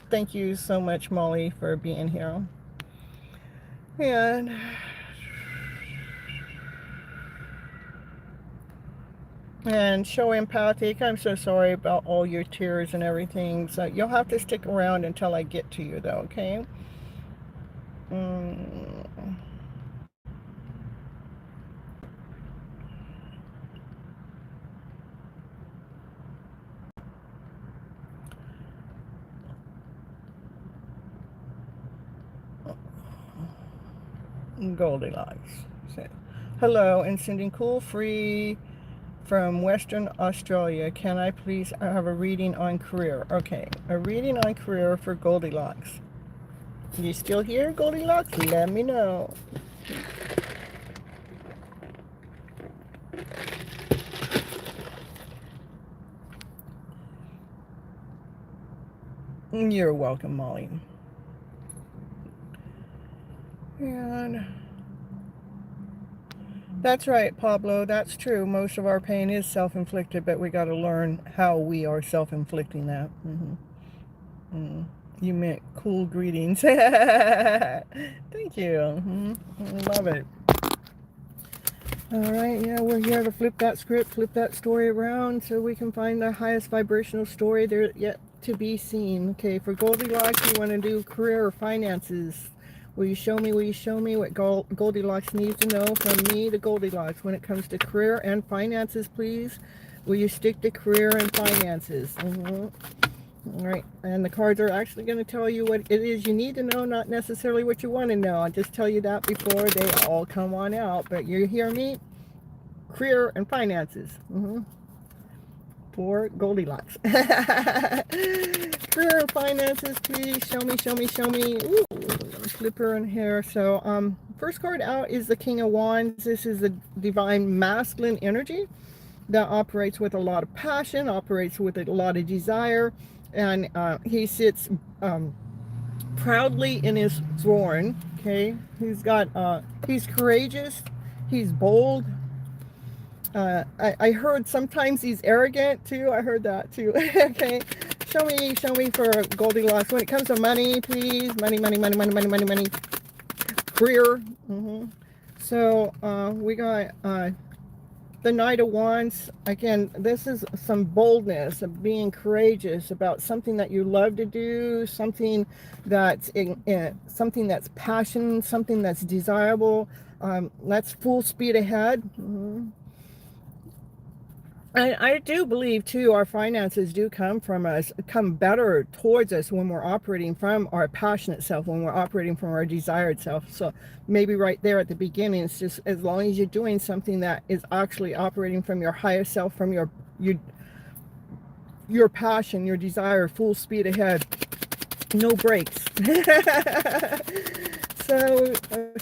thank you so much, Molly, for being here. And show empathic. I'm so sorry about all your tears and everything, so you'll have to stick around until I get to you, though, okay? Goldilocks said, hello, and sending cool free from Western Australia. Can I please have a reading on career? Okay, a reading on career for Goldilocks. You still here, Goldilocks? Let me know. You're welcome, Molly. And that's right, Pablo. That's true. Most of our pain is self-inflicted, but we got to learn how we are self-inflicting that. You meant cool greetings. Thank you. Love it. All right, yeah, we're here to flip that script, flip that story around so we can find the highest vibrational story there yet to be seen. Okay, for Goldilocks, you want to do career or finances. Will you show me what Goldilocks needs to know from me to Goldilocks when it comes to career and finances, please? Will you stick to career and finances? All right, and the cards are actually going to tell you what it is you need to know, not necessarily what you want to know. I'll just tell you that before they all come on out. But you hear me? Career and finances. For Goldilocks. Career and finances, please. Show me. Ooh, flip her in here. So, first card out is the King of Wands. This is the divine masculine energy that operates with a lot of passion, operates with a lot of desire. And he sits proudly in his throne. Okay, he's courageous, he's bold. I heard sometimes he's arrogant too. I heard that too. Okay, show me for Goldilocks when it comes to money, please. Money. Career. So we got the Knight of Wands. Again, this is some boldness of being courageous about something that you love to do, something that's something that's passion, something that's desirable. That's full speed ahead. I do believe too our finances do come better towards us when we're operating from our passionate self, when we're operating from our desired self. So maybe right there at the beginning, it's just as long as you're doing something that is actually operating from your higher self, from your passion, your desire, full speed ahead, no brakes. So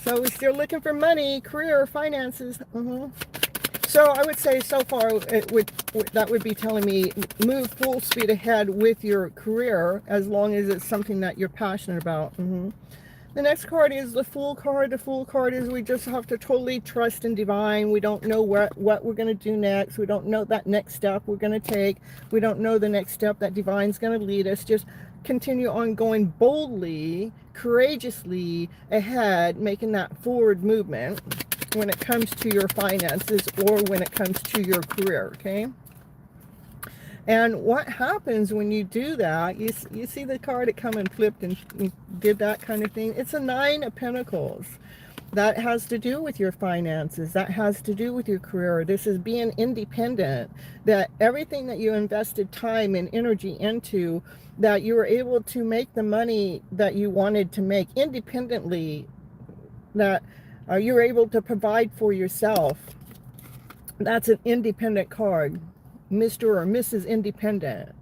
we're still looking for money, career, finances. So I would say so far that would be telling me move full speed ahead with your career as long as it's something that you're passionate about. The next card is the Fool card. The Fool card is we just have to totally trust in divine. We don't know what we're going to do next. We don't know that next step we're going to take. We don't know the next step that divine's going to lead us. Just continue on going boldly, courageously ahead, making that forward movement when it comes to your finances or when it comes to your career. Okay, and what happens when you do that, you see the card, it come and flipped and did that kind of thing. It's a Nine of Pentacles. That has to do with your finances. That has to do with your career. This is being independent, that everything that you invested time and energy into, that you were able to make the money that you wanted to make independently, that you're able to provide for yourself. That's an independent card. Mr. or Mrs. Independent.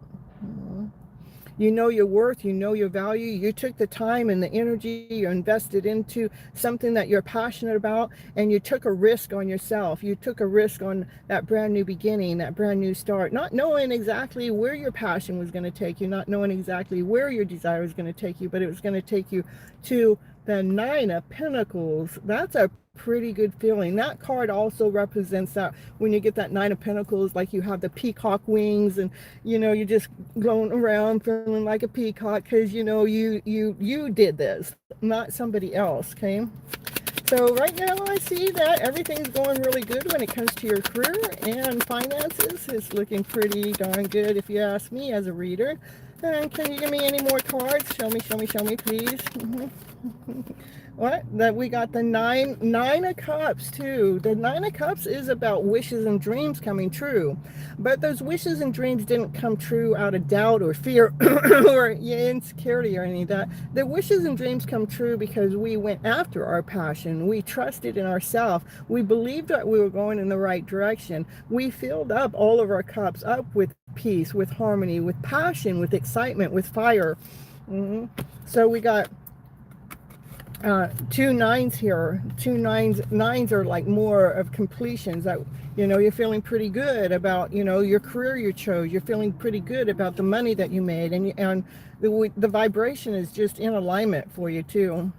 You know your worth, you know your value, you took the time and the energy you invested into something that you're passionate about, and you took a risk on yourself. You took a risk on that brand new beginning, that brand new start, not knowing exactly where your passion was going to take you, not knowing exactly where your desire was going to take you, but it was going to take you to the Nine of Pentacles. That's a pretty good feeling. That card also represents that when you get that Nine of Pentacles, like you have the peacock wings, and you're just going around feeling like a peacock because you did this, not somebody else. Okay, so right now I see that everything's going really good when it comes to your career and finances. It's looking pretty darn good if you ask me as a reader. And can you give me any more cards? Show me, please. What? That we got the nine of cups too. The Nine of Cups is about wishes and dreams coming true, but those wishes and dreams didn't come true out of doubt or fear or insecurity or any of that. The wishes and dreams come true because we went after our passion. We trusted in ourselves. We believed that we were going in the right direction. We filled up all of our cups up with peace, with harmony, with passion, with excitement, with fire. So we got two nines here. Nines are like more of completions, that you're feeling pretty good about your career you chose. You're feeling pretty good about the money that you made, and the vibration is just in alignment for you too.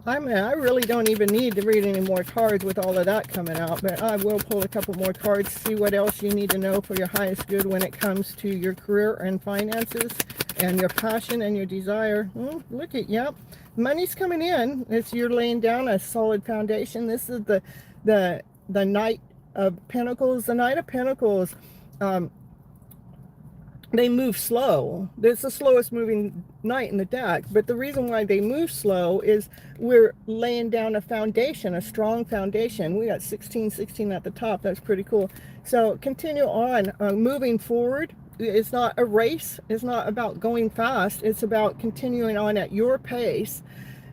I mean, I really don't even need to read any more cards with all of that coming out, but I will pull a couple more cards, see what else you need to know for your highest good when it comes to your career and finances and your passion and your desire. Look at, yep, money's coming in. It's, you're laying down a solid foundation. This is the Knight of Pentacles. The Knight of Pentacles, they move slow. It's the slowest moving knight in the deck. But the reason why they move slow is we're laying down a foundation, a strong foundation. We got 1616 at the top. That's pretty cool. So continue on, moving forward. It's not a race. It's not about going fast. It's about continuing on at your pace.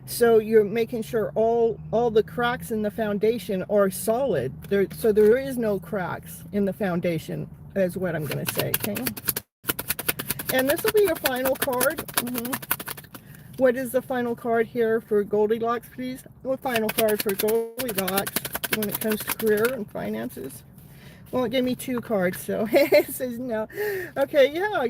So you're making sure all the cracks in the foundation are solid. So there is no cracks in the foundation, is what I'm going to say, okay? And this will be your final card. What is the final card here for Goldilocks, please? What final card for Goldilocks when it comes to career and finances? Well, it gave me 2 cards, so it says no. Okay, yeah,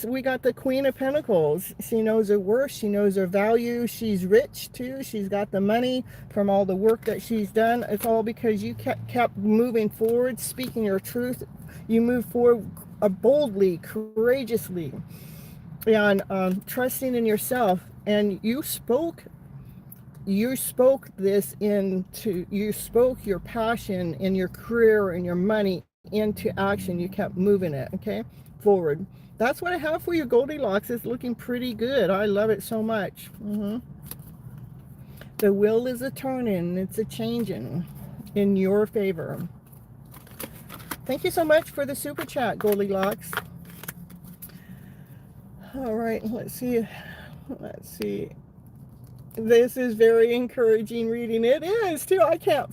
we got the Queen of Pentacles. She knows her worth. She knows her value. She's rich, too. She's got the money from all the work that she's done. It's all because you kept moving forward, speaking your truth. You move forward boldly, courageously, and trusting in yourself. And you spoke this into, you spoke your passion and your career and your money into action. You kept moving it, okay, forward. That's what I have for you, Goldilocks. It's looking pretty good. I love it so much. The wheel is a turning. It's a changing in your favor. Thank you so much for the super chat, Goldilocks. All right, let's see. This is very encouraging reading. It is too. I cannot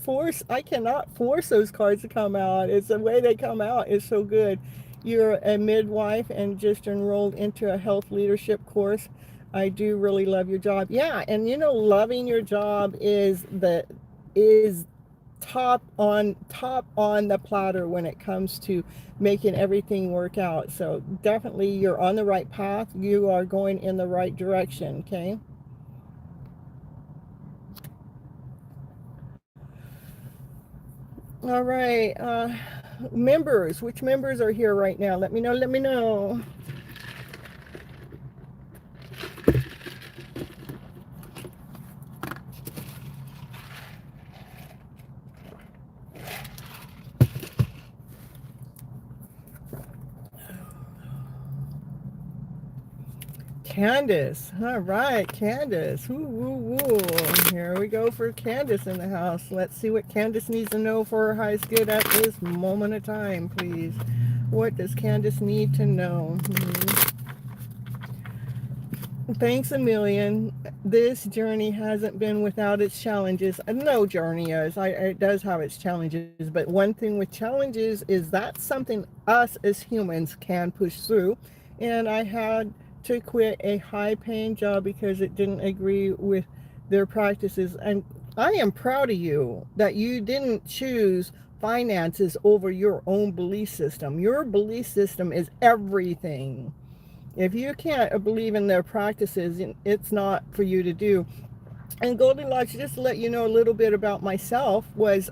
force those cards to come out. It's the way they come out is so good. You're a midwife and just enrolled into a health leadership course. I do really love your job. Yeah, and you know, loving your job is top on the platter when it comes to making everything work out. So definitely you're on the right path. You are going in the right direction, okay? All right, members, which members are here right now? Let me know. Candace. All right, Candace. Woo, woo, woo. Here we go for Candace in the house. Let's see what Candace needs to know for her highest good at this moment of time, please. What does Candace need to know? Thanks a million. This journey hasn't been without its challenges. No journey is. It does have its challenges, but one thing with challenges is that's something us as humans can push through. And I had to quit a high-paying job because it didn't agree with their practices. And I am proud of you that you didn't choose finances over your own belief system. Your belief system is everything. If you can't believe in their practices, it's not for you to do. And Goldilocks, just to let you know a little bit about myself, was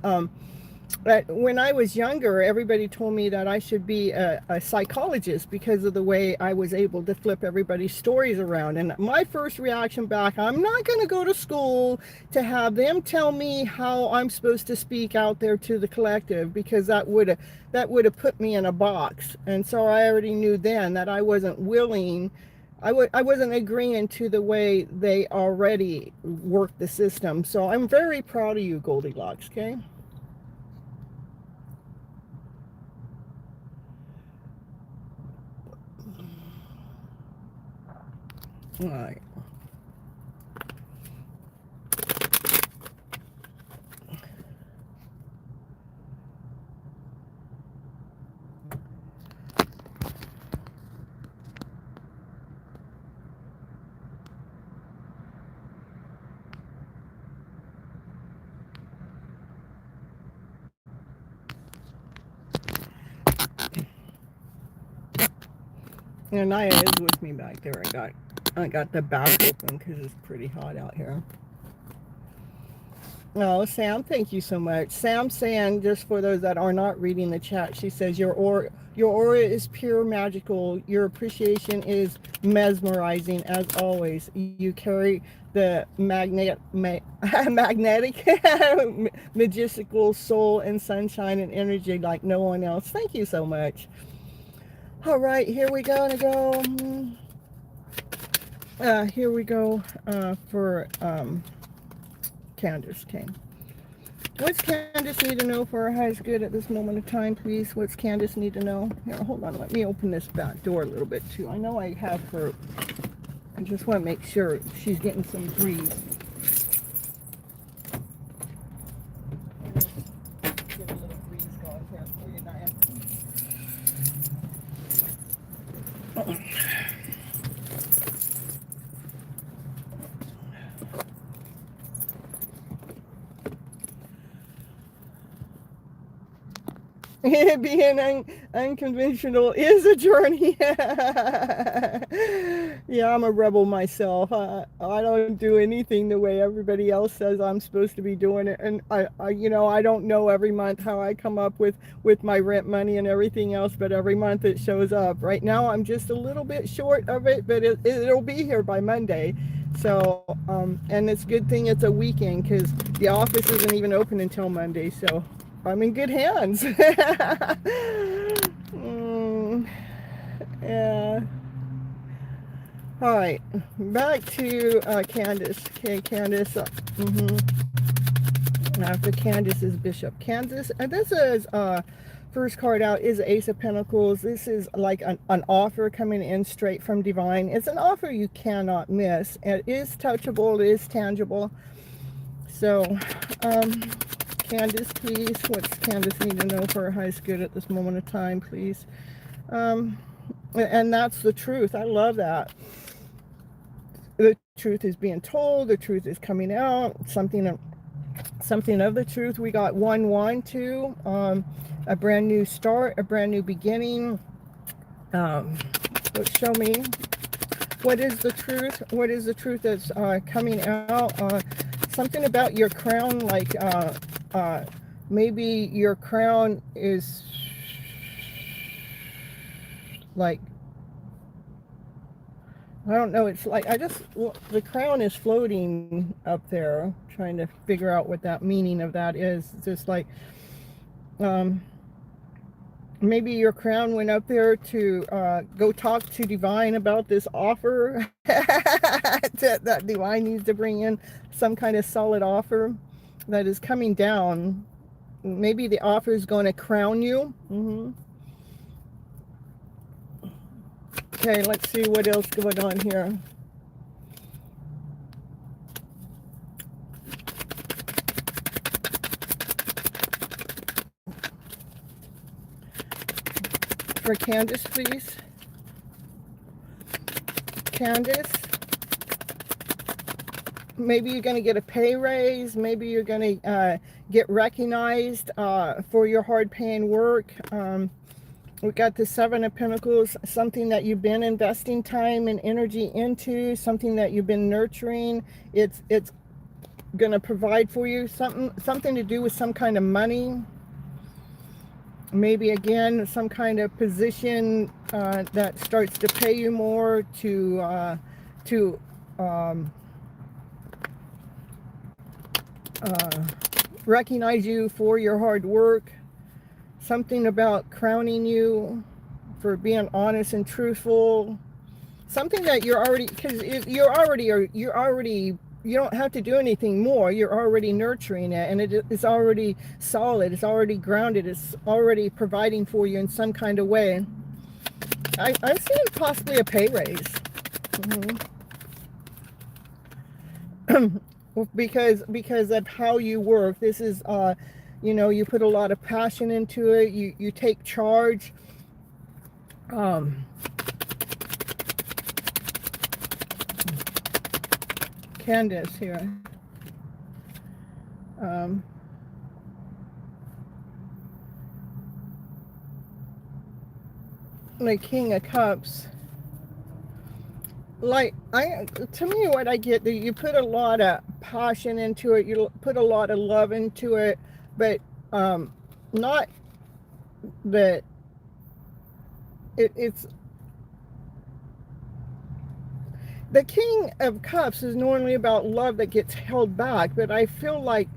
when I was younger, everybody told me that I should be a psychologist because of the way I was able to flip everybody's stories around. And my first reaction back, I'm not going to go to school to have them tell me how I'm supposed to speak out there to the collective, because that would have put me in a box. And so I already knew then that I wasn't willing. I wasn't agreeing to the way they already work the system. So I'm very proud of you, Goldilocks, okay? All right. And Naya is with me back there. I got the back open because it's pretty hot out here. Oh, Sam, thank you so much. Sam saying, just for those that are not reading the chat, she says your aura is pure magical. Your appreciation is mesmerizing as always. You carry the magnetic, magical soul and sunshine and energy like no one else. Thank you so much. All right, here we go. Here we go for Candace King. What's Candace need to know for her highest good at this moment of time, please? What's Candace need to know? Here, hold on. Let me open this back door a little bit, too. I know I have her. I just want to make sure she's getting some breeze. Get a little breeze going here for you, Naya. Being unconventional is a journey. Yeah, I'm a rebel myself. I don't do anything the way everybody else says I'm supposed to be doing it. And I don't know every month how I come up with my rent money and everything else, but every month it shows up. Right now, I'm just a little bit short of it, but it'll be here by Monday. So, and it's a good thing it's a weekend because the office isn't even open until Monday. So I'm in good hands. Yeah. All right. Back to Candace. Okay, Candace. After Candace is Bishop. Candace. And this is first card out is Ace of Pentacles. This is like an offer coming in straight from Divine. It's an offer you cannot miss. It is touchable. It is tangible. So, Candace, please. What's Candace need to know for her highest good at this moment of time, please? And that's the truth. I love that. The truth is being told. The truth is coming out. Something of the truth. We got 112. A brand new start. A brand new beginning. Show me. What is the truth? What is the truth that's coming out? Something about your crown, like maybe your crown is like, I don't know, it's like, the crown is floating up there, trying to figure out what that meaning of that is. It's just like, maybe your crown went up there to go talk to Divine about this offer that Divine needs to bring in some kind of solid offer that is coming down. Maybe the offer is going to crown you. Okay, let's see what else going on here. For Candace, please. Candace, maybe you're going to get a pay raise. Maybe you're going to get recognized for your hard-paying work. We got the Seven of Pentacles, something that you've been investing time and energy into, something that you've been nurturing. It's going to provide for you something to do with some kind of money. Maybe again some kind of position that starts to pay you more to recognize you for your hard work. Something about crowning you for being honest and truthful. Something that you're already, because you don't have to do anything more. You're already nurturing it, and it's already solid. It's already grounded. It's already providing for you in some kind of way. I'm seeing possibly a pay raise. Because of how you work. This is, you put a lot of passion into it. You take charge. Candace here. The King of Cups. like to me, what I get, that you put a lot of passion into it, you put a lot of love into it, but not that it's the King of Cups is normally about love that gets held back, but I feel like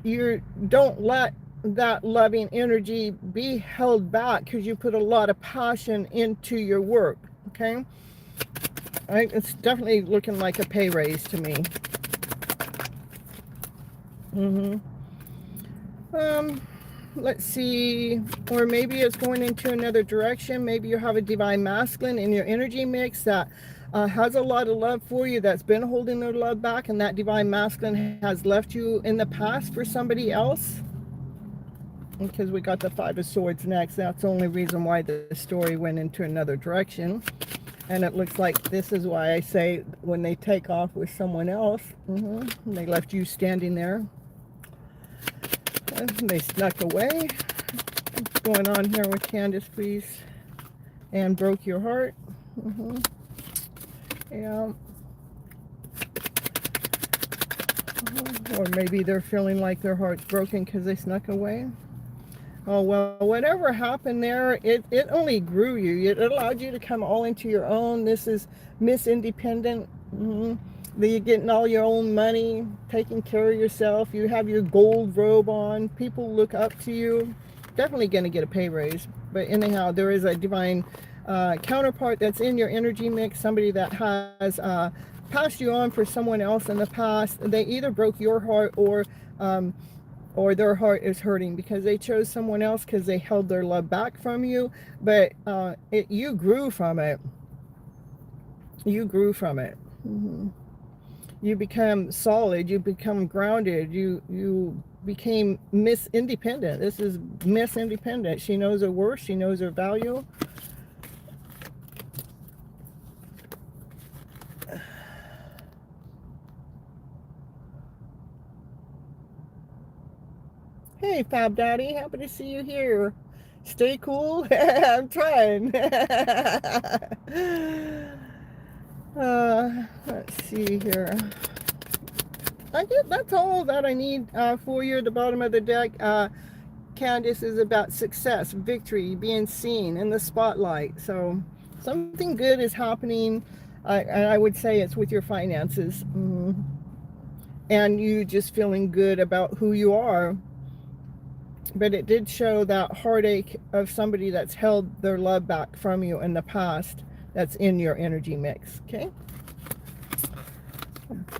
you don't let that loving energy be held back because you put a lot of passion into your work. Okay, it's definitely looking like a pay raise to me. Let's see, or maybe it's going into another direction. Maybe you have a divine masculine in your energy mix that has a lot of love for you, that's been holding their love back, and that divine masculine has left you in the past for somebody else. Because we got the Five of Swords next, that's the only reason why the story went into another direction. And it looks like this is why I say when they take off with someone else, they left you standing there. And they snuck away. What's going on here with Candace, please? And broke your heart. Yeah. Or maybe they're feeling like their heart's broken because they snuck away. Oh, well, whatever happened there, it only grew you. It allowed you to come all into your own. This is Miss Independent. You're getting all your own money, taking care of yourself. You have your gold robe on. People look up to you. Definitely going to get a pay raise. But anyhow, there is a divine counterpart that's in your energy mix. Somebody that has passed you on for someone else in the past. They either broke your heart or their heart is hurting because they chose someone else because they held their love back from you. But you grew from it. You grew from it. You become solid. You become grounded. You became Miss Independent. This is Miss Independent. She knows her worth. She knows her value. Hey, Fab Daddy, happy to see you here. Stay cool. I'm trying. Let's see here. I guess that's all that I need for you at the bottom of the deck. Candace is about success, victory, being seen in the spotlight. So something good is happening. I would say it's with your finances. And you just feeling good about who you are. But it did show that heartache of somebody that's held their love back from you in the past that's in your energy mix. Okay.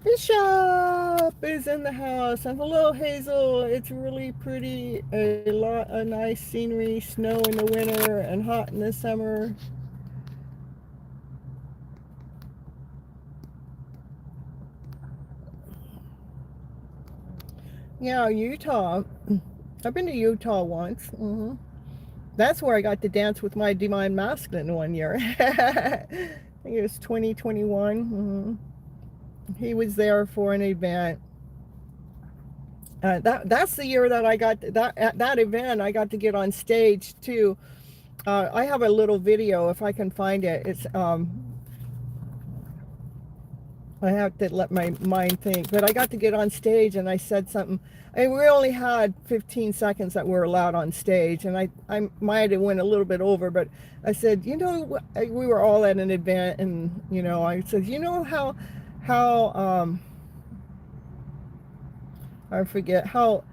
Bishop is in the house. And hello, Hazel. It's really pretty. A lot of nice scenery, snow in the winter and hot in the summer. Yeah, Utah. I've been to Utah once. That's where I got to dance with my divine masculine one year. I think it was 2021. He was there for an event. That's the year that I got that at that event. I got to get on stage too. I have a little video if I can find it. It's I have to let my mind think. But I got to get on stage and I said something. And we only had 15 seconds that were allowed on stage. And I might have went a little bit over, but I said, you know, we were all at an event and, you know, I said, you know how I forget how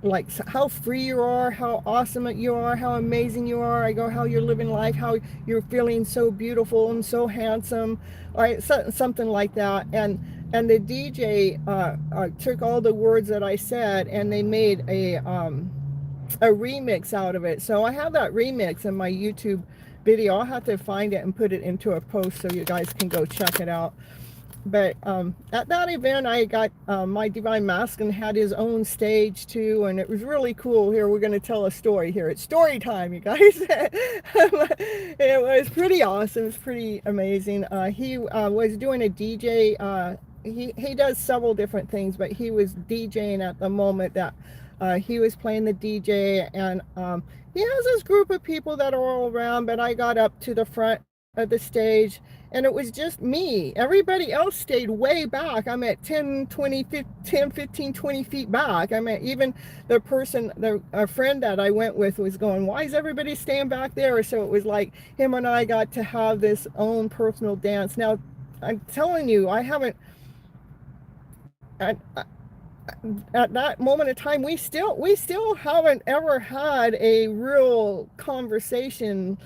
like how free you are, how awesome you are, how amazing you are. I go, how you're living life, how you're feeling so beautiful and so handsome, right? Something like that. And the DJ took all the words that I said and they made a remix out of it. So I have that remix in my YouTube video. I'll have to find it and put it into a post so you guys can go check it out. But at that event, I got my divine masculine had his own stage too, and it was really cool. Here, we're going to tell a story here. It's story time, you guys. It was pretty awesome. It's pretty amazing. He was doing a DJ. He does several different things, but he was DJing at the moment that he was playing the DJ, and he has this group of people that are all around. But I got up to the front of the stage, and it was just me. Everybody else stayed way back. I'm at 10, 20, 10, 15, 20 feet back. I mean, even the person, a friend that I went with was going, why is everybody staying back there? So it was like him and I got to have this own personal dance. Now, I'm telling you, I haven't, at that moment of time, we still haven't ever had a real conversation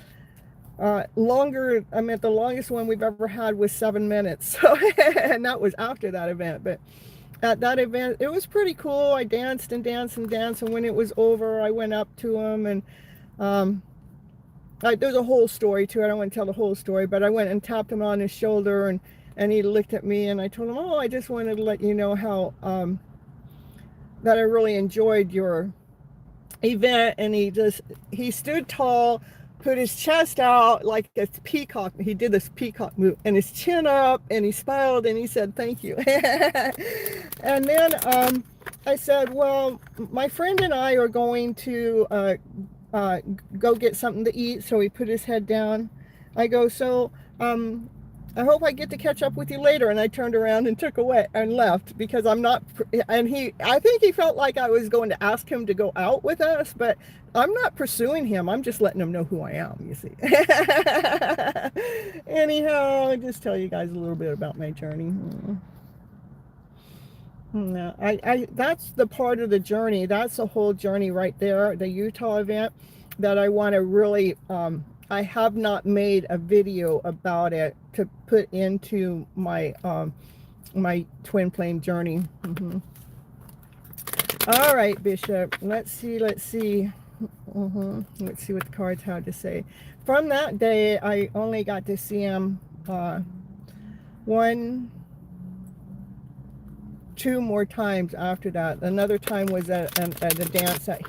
longer. I mean, the longest one we've ever had was 7 minutes. So, and that was after that event. But at that event, it was pretty cool. I danced and danced and danced. And when it was over, I went up to him, and there's a whole story to it. I don't want to tell the whole story, but I went and tapped him on his shoulder, and he looked at me, and I told him, oh, I just wanted to let you know how, that I really enjoyed your event. And he stood tall, put his chest out like a peacock. He did this peacock move, and his chin up, and he smiled, and he said, thank you. And then I said, well, my friend and I are going to go get something to eat. So he put his head down. I go, so I hope I get to catch up with you later. And I turned around and took away and left, because I'm not, and I think he felt like I was going to ask him to go out with us, but I'm not pursuing him. I'm just letting him know who I am, you see. Anyhow, I'll just tell you guys a little bit about my journey. That's the part of the journey. That's the whole journey right there, the Utah event, that I want to really, I have not made a video about it to put into my my twin flame journey. All right, Bishop. Let's see. Let's see what the cards had to say. From that day, I only got to see him two more times after that. Another time was at a dance at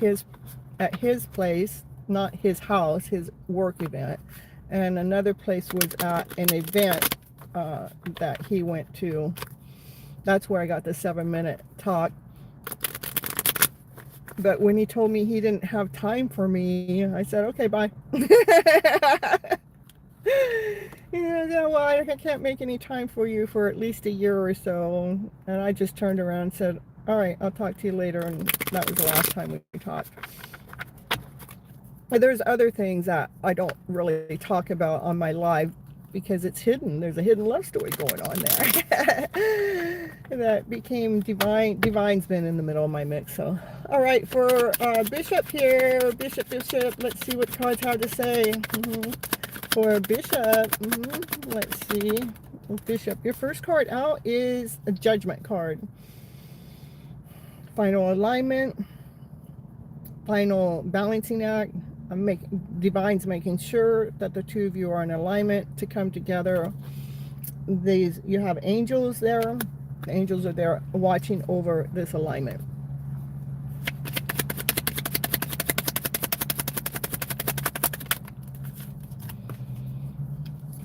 his place. Not his house, his work event. And another place was at an event that he went to. That's where I got the 7-minute talk. But when he told me he didn't have time for me, I said, okay, bye. Yeah, well, I can't make any time for you for at least a year or so. And I just turned around and said, all right, I'll talk to you later. And that was the last time we talked. There's other things that I don't really talk about on my live because it's hidden. There's a hidden love story going on there. That became divine. Divine's been in the middle of my mix. So, all right, for Bishop here, Bishop, let's see what cards have to say. For Bishop, let's see. Bishop, your first card out is a Judgment card. Final alignment, final balancing act. Divine's making sure that the two of you are in alignment to come together. You have angels there. The angels are there watching over this alignment.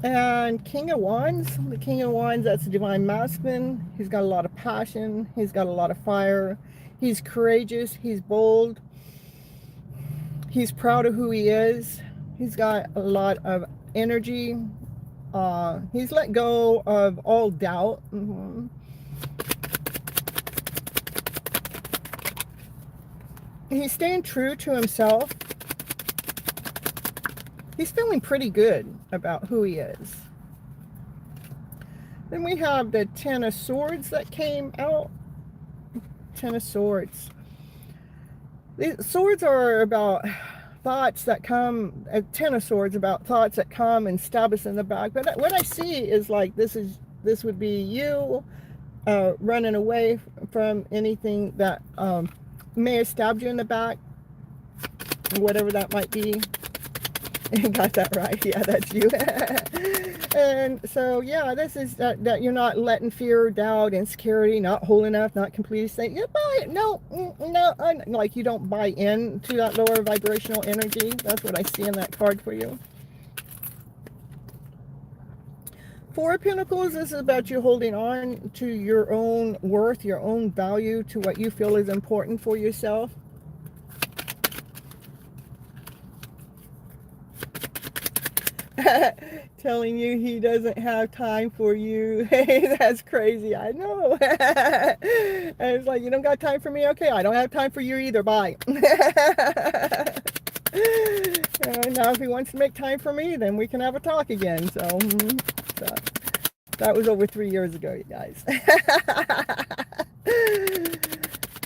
And King of Wands, the King of Wands, that's the Divine Masculine. He's got a lot of passion. He's got a lot of fire. He's courageous. He's bold. He's proud of who he is. He's got a lot of energy. He's let go of all doubt. He's staying true to himself. He's feeling pretty good about who he is. Then we have the Ten of Swords that came out. Ten of Swords. These swords are about thoughts that come, a Ten of Swords about thoughts that come and stab us in the back. But what I see is like this would be you running away from anything that may have stabbed you in the back, whatever that might be. Got that right. Yeah, that's you. And so, yeah, this is that you're not letting fear, doubt, insecurity, not whole enough, not completely saying, yeah, buy it. No, like you don't buy into that lower vibrational energy. That's what I see in that card for you. Four of Pentacles, this is about you holding on to your own worth, your own value, to what you feel is important for yourself. telling you he doesn't have time for you. Hey, that's crazy. I know. And it's like, you don't got time for me? Okay, I don't have time for you either. Bye. Now, if he wants to make time for me, then we can have a talk again. So that was over 3 years ago, you guys.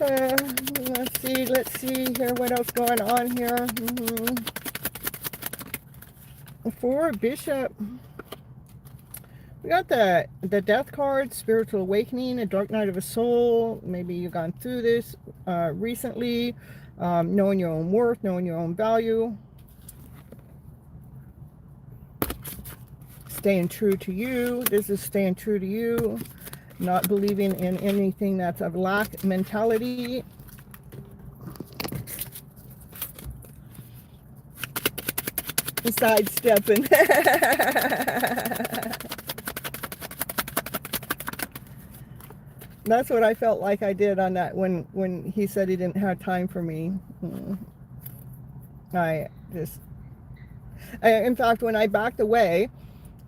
Let's see here what else going on here. For Bishop, we got the death card, spiritual awakening, a dark night of a soul. Maybe you've gone through this recently, knowing your own worth, knowing your own value, staying true to you. This is staying true to you, not believing in anything that's of lack mentality. Sidestepping. That's what I felt like I did on that when he said he didn't have time for me. In fact, when I backed away,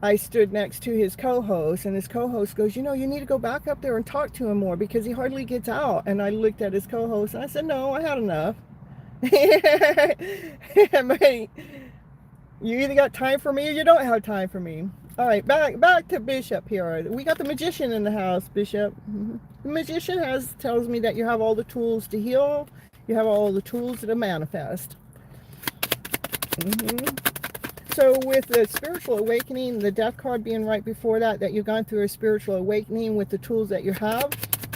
I stood next to his co-host, and his co-host goes, you need to go back up there and talk to him more because he hardly gets out. And I looked at his co-host and I said, no, I had enough. You either got time for me or you don't have time for me. All right, back to Bishop here. We got the magician in the house, Bishop. The magician tells me that you have all the tools to heal. You have all the tools to manifest. So with the spiritual awakening, the death card being right before that you've gone through a spiritual awakening with the tools that you have,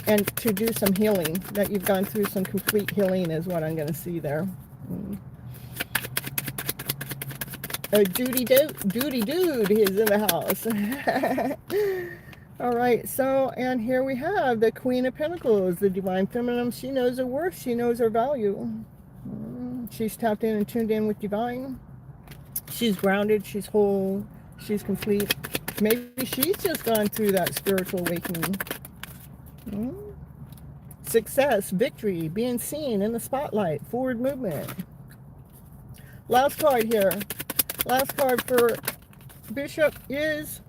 and to do some healing, that you've gone through some complete healing is what I'm going to see there. A duty dude is in the house. All right, so, and here we have the Queen of Pentacles, the Divine Feminine. She knows her worth. She knows her value. She's tapped in and tuned in with Divine. She's grounded. She's whole. She's complete. Maybe she's just gone through that spiritual awakening. Success, victory, being seen in the spotlight, forward movement. Last card here. Last card for Bishop is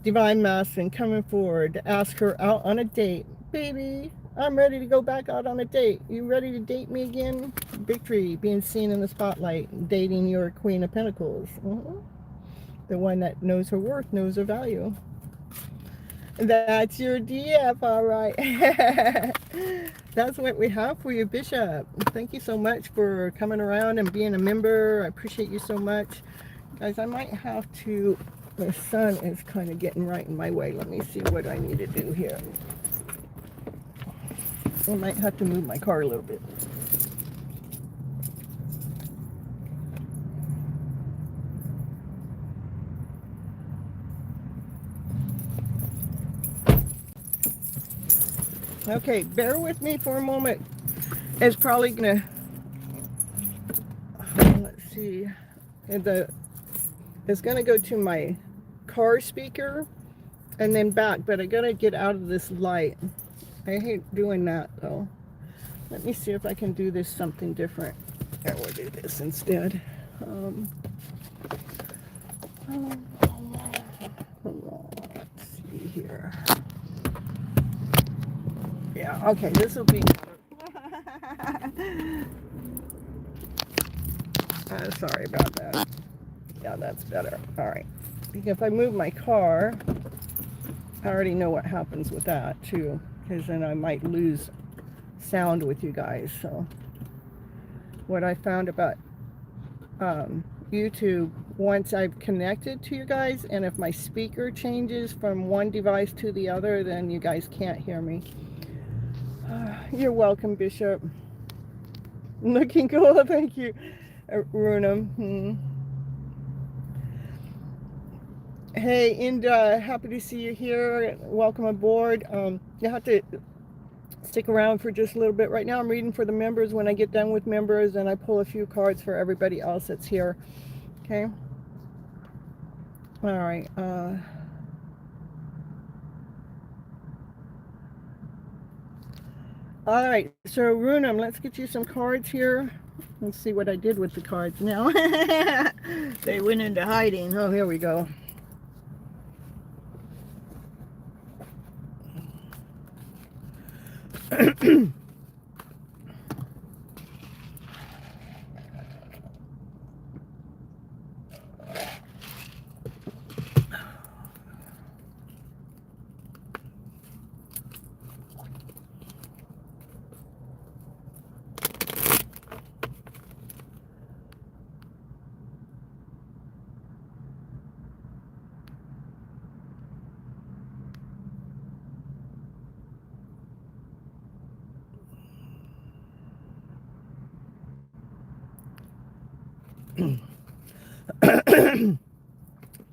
Divine Masculine, coming forward to ask her out on a date. Baby, I'm ready to go back out on a date. You ready to date me again? Victory, being seen in the spotlight, dating your Queen of Pentacles. The one that knows her worth, knows her value. That's your DF, all right. That's what we have for you, Bishop. Thank you so much for coming around and being a member. I appreciate you so much. Guys, I might have to, the sun is kind of getting right in my way. Let me see what I need to do here. I might have to move my car a little bit. Okay, bear with me for a moment. It's probably gonna, let's see, it's gonna go to my car speaker and then back, but I gotta get out of this light. I hate doing that though. Let me see if I can do this something different. I will do this instead. Let's see here. Yeah, okay, this will be sorry about that. Yeah, that's better. All right. If I move my car, I already know what happens with that too, because then I might lose sound with you guys. So what I found about YouTube, once I've connected to you guys, and if my speaker changes from one device to the other, then you guys can't hear me. You're welcome, Bishop. Looking cool, thank you, Runam. Hey, Inda, happy to see you here. Welcome aboard. You have to stick around for just a little bit. Right now I'm reading for the members. When I get done with members, and I pull a few cards for everybody else that's here. Okay. All right. All right, so Runam, let's get you some cards here. Let's see what I did with the cards now. They went into hiding. Oh, here we go.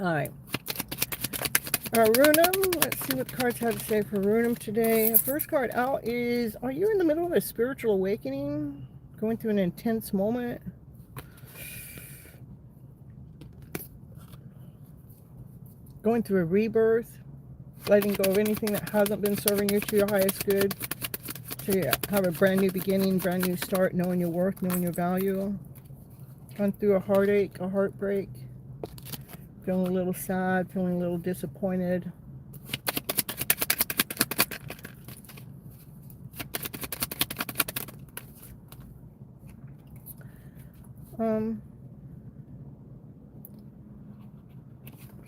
All right. Runum, let's see what the cards have to say for Runum today. The first card out is, are you in the middle of a spiritual awakening? Going through an intense moment? Going through a rebirth? Letting go of anything that hasn't been serving you to your highest good? So you have a brand new beginning, brand new start, knowing your worth, knowing your value. Gone through a heartache, a heartbreak. Feeling a little sad, feeling a little disappointed.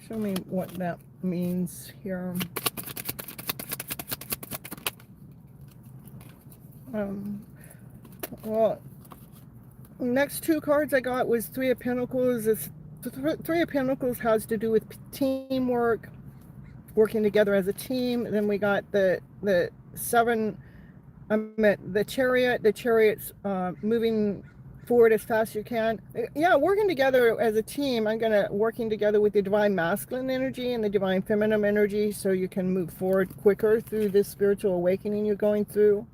Show me what that means here. Well, next two cards I got was Three of Pentacles. Three of Pentacles has to do with teamwork, working together as a team. And then we got the seven. The Chariot. The Chariot's moving forward as fast as you can. Yeah, working together as a team. I'm gonna working together with the divine masculine energy and the divine feminine energy, so you can move forward quicker through this spiritual awakening you're going through.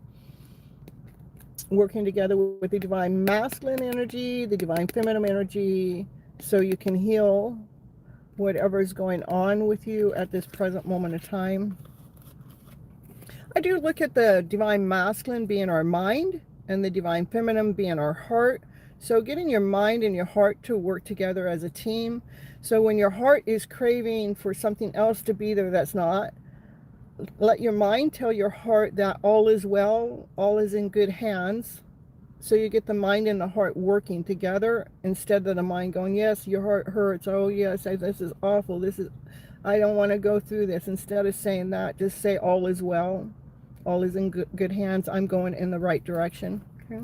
Working together with the divine masculine energy, the divine feminine energy, so you can heal whatever is going on with you at this present moment of time. I do look at the divine masculine being our mind and the divine feminine being our heart. So getting your mind and your heart to work together as a team. So when your heart is craving for something else to be there that's not, let your mind tell your heart that all is well, all is in good hands. So you get the mind and the heart working together instead of the mind going, yes, your heart hurts. Oh, yes, this is awful. I don't want to go through this. Instead of saying that, just say all is well. All is in good hands. I'm going in the right direction. Okay.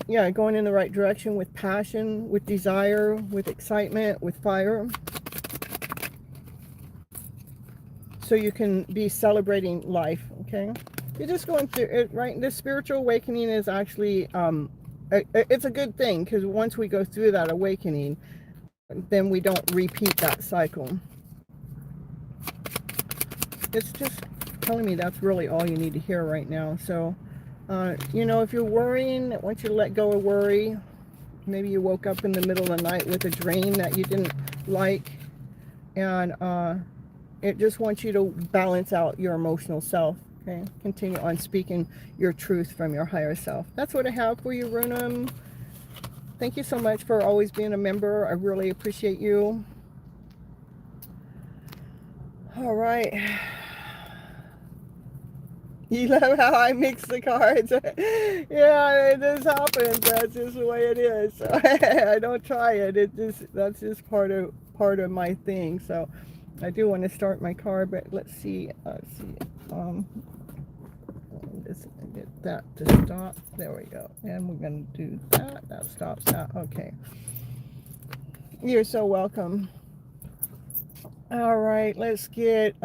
Yeah, going in the right direction with passion, with desire, with excitement, with fire. So you can be celebrating life, okay? You're just going through it, right? This spiritual awakening is actually, it's a good thing, because once we go through that awakening, then we don't repeat that cycle. It's just telling me that's really all you need to hear right now. So, you know, if you're worrying, once you let go of worry, maybe you woke up in the middle of the night with a dream that you didn't like, and it just wants you to balance out your emotional self, okay? Continue on speaking your truth from your higher self. That's what I have for you, Runum. Thank you so much for always being a member. I really appreciate you. All right. You love how I mix the cards. Yeah, this happens. That's just the way it is. So I don't try it. That's just part of my thing. So I do want to start my card, but let's see. Just get that to stop. There we go. And we're gonna do that. That stops that. Okay. You're so welcome. All right. Let's get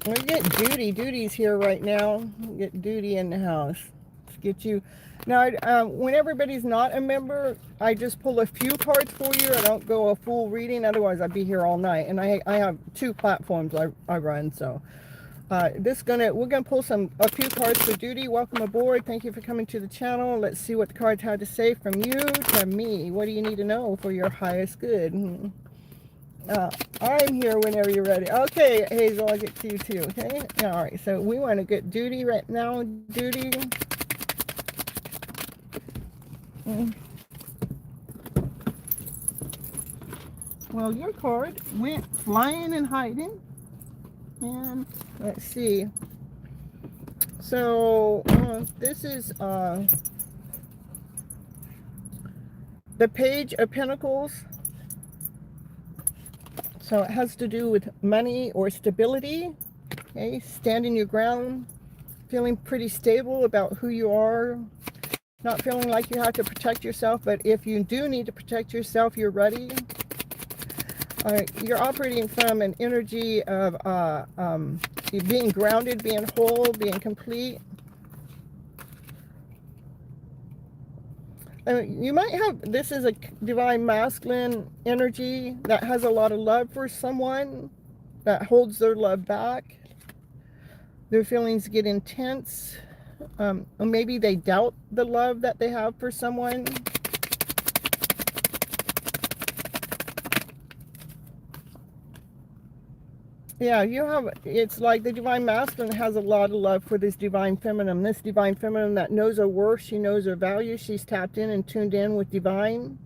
we get Duty. Duty's here right now. We'll get Duty in the house. Let's get you. Now, when everybody's not a member, I just pull a few cards for you. I don't go a full reading. Otherwise, I'd be here all night. And I have two platforms I run. So we're gonna pull a few cards for Duty. Welcome aboard. Thank you for coming to the channel. Let's see what the cards had to say from you to me. What do you need to know for your highest good? I'm here whenever you're ready. Okay, Hazel, I'll get to you too, okay? All right, so we want to get Duty right now. Duty. Well, your card went flying and hiding. And let's see. So this is the Page of Pentacles. So it has to do with money or stability. Okay, standing your ground, feeling pretty stable about who you are, not feeling like you have to protect yourself, but if you do need to protect yourself, you're ready. You're operating from an energy of being grounded, being whole, being complete. You might have, this is a divine masculine energy that has a lot of love for someone, that holds their love back. Their feelings get intense. Or maybe they doubt the love that they have for someone. Yeah, you have, it's like the divine masculine has a lot of love for this divine feminine. This divine feminine that knows her worth, she knows her value, she's tapped in and tuned in with divine.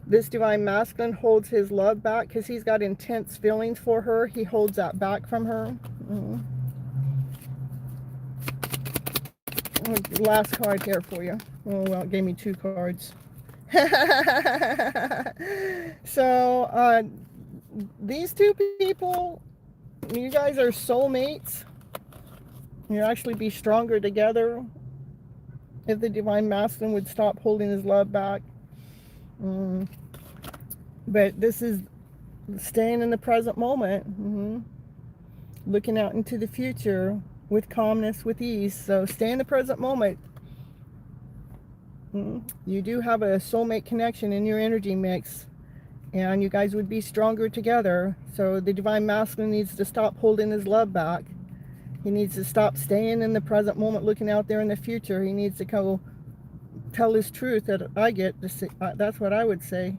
This divine masculine holds his love back because he's got intense feelings for her. He holds that back from her. Last card here for you. Oh, well, it gave me 2 cards. So, these 2 people, you guys are soulmates. You'll actually be stronger together if the divine masculine would stop holding his love back. But this is staying in the present moment. Looking out into the future with calmness, with ease. So stay in the present moment. You do have a soulmate connection in your energy mix, and you guys would be stronger together. So the divine masculine needs to stop holding his love back. He needs to stop staying in the present moment, looking out there in the future. He needs to go tell his truth. That I get to see, that's what I would say.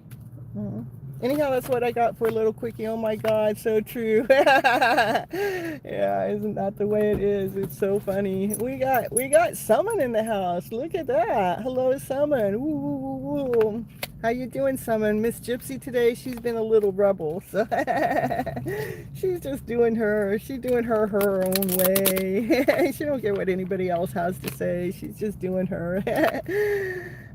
Anyhow, that's what I got for a little quickie. Oh my God, so true. Yeah, isn't that the way it is? It's so funny. We got Summon in the house. Look at that. Hello, Summon. Ooh. How you doing, Summon? Miss Gypsy today, she's been a little rebel. So she's just doing her. She's doing her own way. She don't care what anybody else has to say. She's just doing her.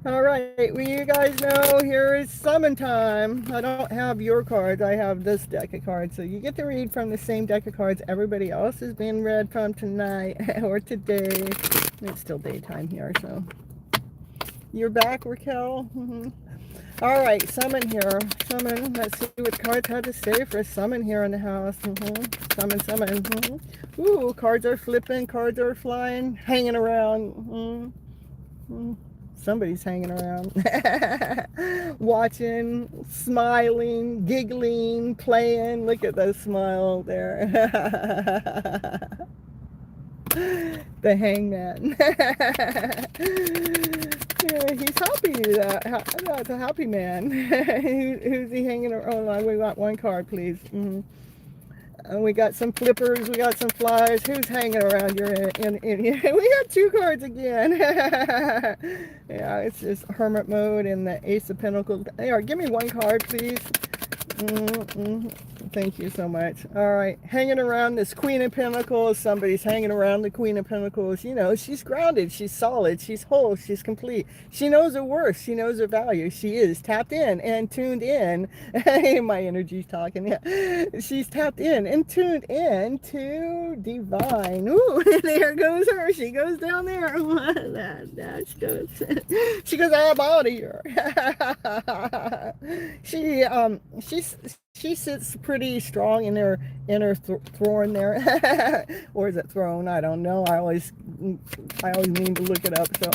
All right, well, you guys know here is summon time. I don't have your cards. I have this deck of cards. So you get to read from the same deck of cards everybody else has been read from tonight or today. It's still daytime here, so. You're back, Raquel? All right, summon here. Summon. Let's see what cards had to say for summon here in the house. Summon. Ooh, cards are flipping. Cards are flying. Hanging around. Somebody's hanging around. Watching, smiling, giggling, playing. Look at that smile there. The hangman. Yeah, he's happy. That's a happy man. Who's he hanging around? Oh, we got 1 card, please. We got some flippers. We got some flies. Who's hanging around your in here? We got 2 cards again. Yeah, it's just Hermit mode and the Ace of Pentacles. Here, give me 1 card, please. Thank you so much. All right, hanging around this Queen of Pentacles. Somebody's hanging around the Queen of Pentacles. You know, she's grounded, she's solid, she's whole, she's complete. She knows her worth, she knows her value. She is tapped in and tuned in. My energy's talking. Yeah, she's tapped in and tuned in to divine. Ooh, there goes her. She goes down there. She goes, I'm out of here. She sits pretty strong in her throne there. Or is it throne? I don't know. I always mean to look it up. So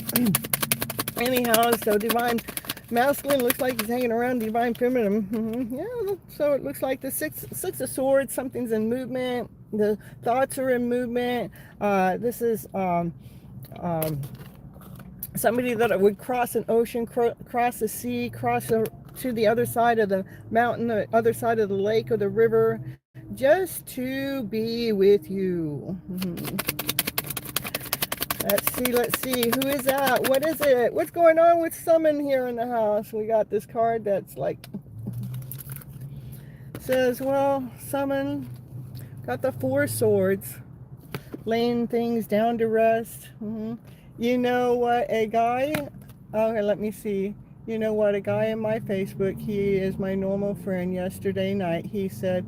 anyhow, so divine masculine looks like he's hanging around divine feminine. Yeah, so it looks like the six of swords. Something's in movement. The thoughts are in movement. This is somebody that would cross an ocean, cross a sea, to the other side of the mountain, the other side of the lake or the river, just to be with you. Let's see, who is that? What is it? What's going on with summon here in the house? We got this card that's like says, well, summon, got the 4 swords, laying things down to rest. You know what, a guy, okay, let me see. You know what, a guy in my Facebook, he is my normal friend, yesterday night, he said,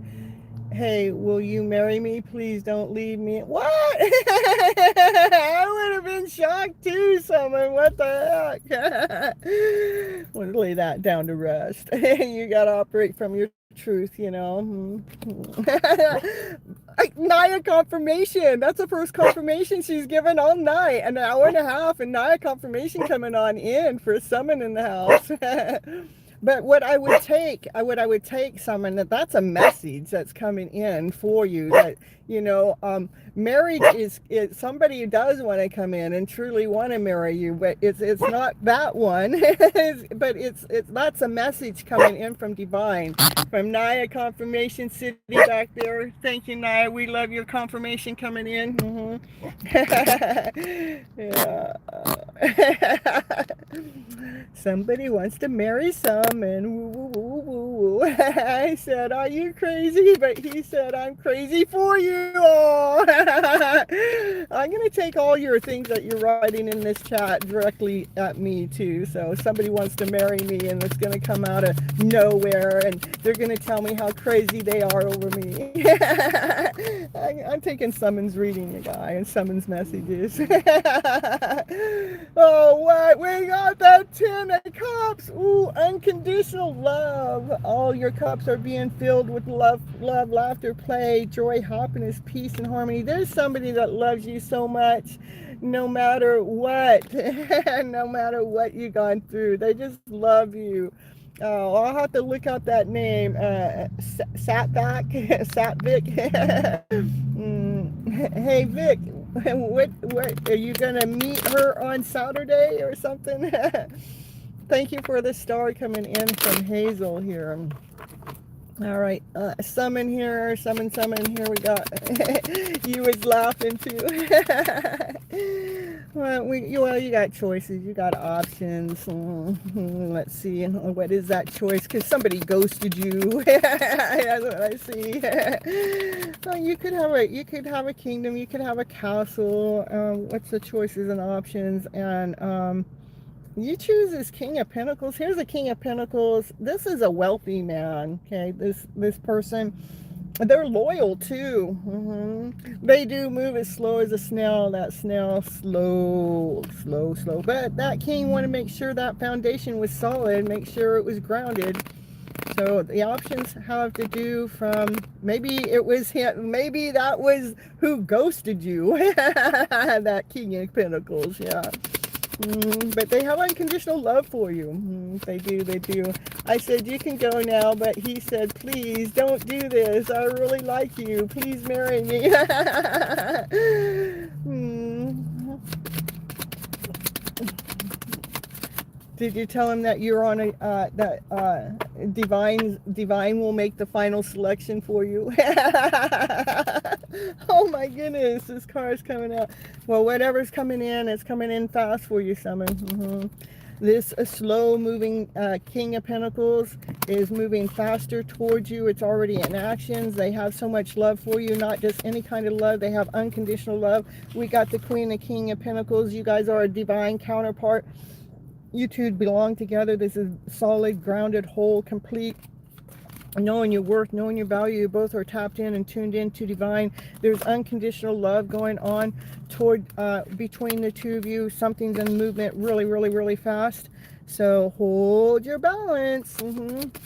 hey, will you marry me? Please don't leave me. What? I would have been shocked too, someone. What the heck? Want to lay that down to rest. You got to operate from your truth, you know. Naya confirmation. That's the first confirmation she's given all night. An hour and a half, and Naya confirmation coming on in for a summon in the house. But what I would take, someone that's a message that's coming in for you, that, you know, marriage is somebody who does want to come in and truly want to marry you, but it's not that one, but it's that's a message coming in from divine, from Naya confirmation city back there. Thank you, Naya. We love your confirmation coming in. Yeah. Somebody wants to marry some, and woo, woo, woo, woo, woo. I said, are you crazy? But he said, I'm crazy for you. Oh. I'm going to take all your things that you're writing in this chat directly at me too. So somebody wants to marry me, and it's going to come out of nowhere, and they're going to tell me how crazy they are over me. I'm taking Summons reading, you guy, and Summons messages. Oh, what? We got that 10 of cups. Ooh, unconditional love. All your cups are being filled with love, laughter, play, joy, happiness, peace, and harmony. There's somebody that loves you so much, no matter what. No matter what you've gone through. They just love you. Oh, I'll have to look up that name. Satvik. Hey, Vic. What are you gonna meet her on Saturday or something? Thank you for the star coming in from Hazel here. All right, summon here, summon here. We got you was laughing too. Well, you got choices, you got options. Let's see, what is that choice? Because somebody ghosted you. That's what I see. Well, you could have a kingdom, you could have a castle. What's the choices and options? And you choose this King of Pentacles. Here's a King of Pentacles. This is a wealthy man. Okay, this person, they're loyal too. They do move as slow as a snail. That snail, slow. But that king wanted to make sure that foundation was solid, make sure it was grounded. So the options have to do from, maybe it was him, maybe that was who ghosted you. That King of Pentacles, yeah. But they have unconditional love for you. They do. I said, you can go now, but he said, please don't do this. I really like you. Please marry me. Did you tell him that you're on a that divine will make the final selection for you? Oh my goodness, this car is coming out. Well, whatever's coming in, it's coming in fast for you, Summon. This slow moving King of Pentacles is moving faster towards you. It's already in actions. They have so much love for you, not just any kind of love. They have unconditional love. We got the Queen and King of Pentacles. You guys are a divine counterpart. You two belong together. This is solid, grounded, whole, complete. Knowing your worth, knowing your value. You both are tapped in and tuned in to divine. There's unconditional love going on toward between the two of you. Something's in movement really fast. So hold your balance.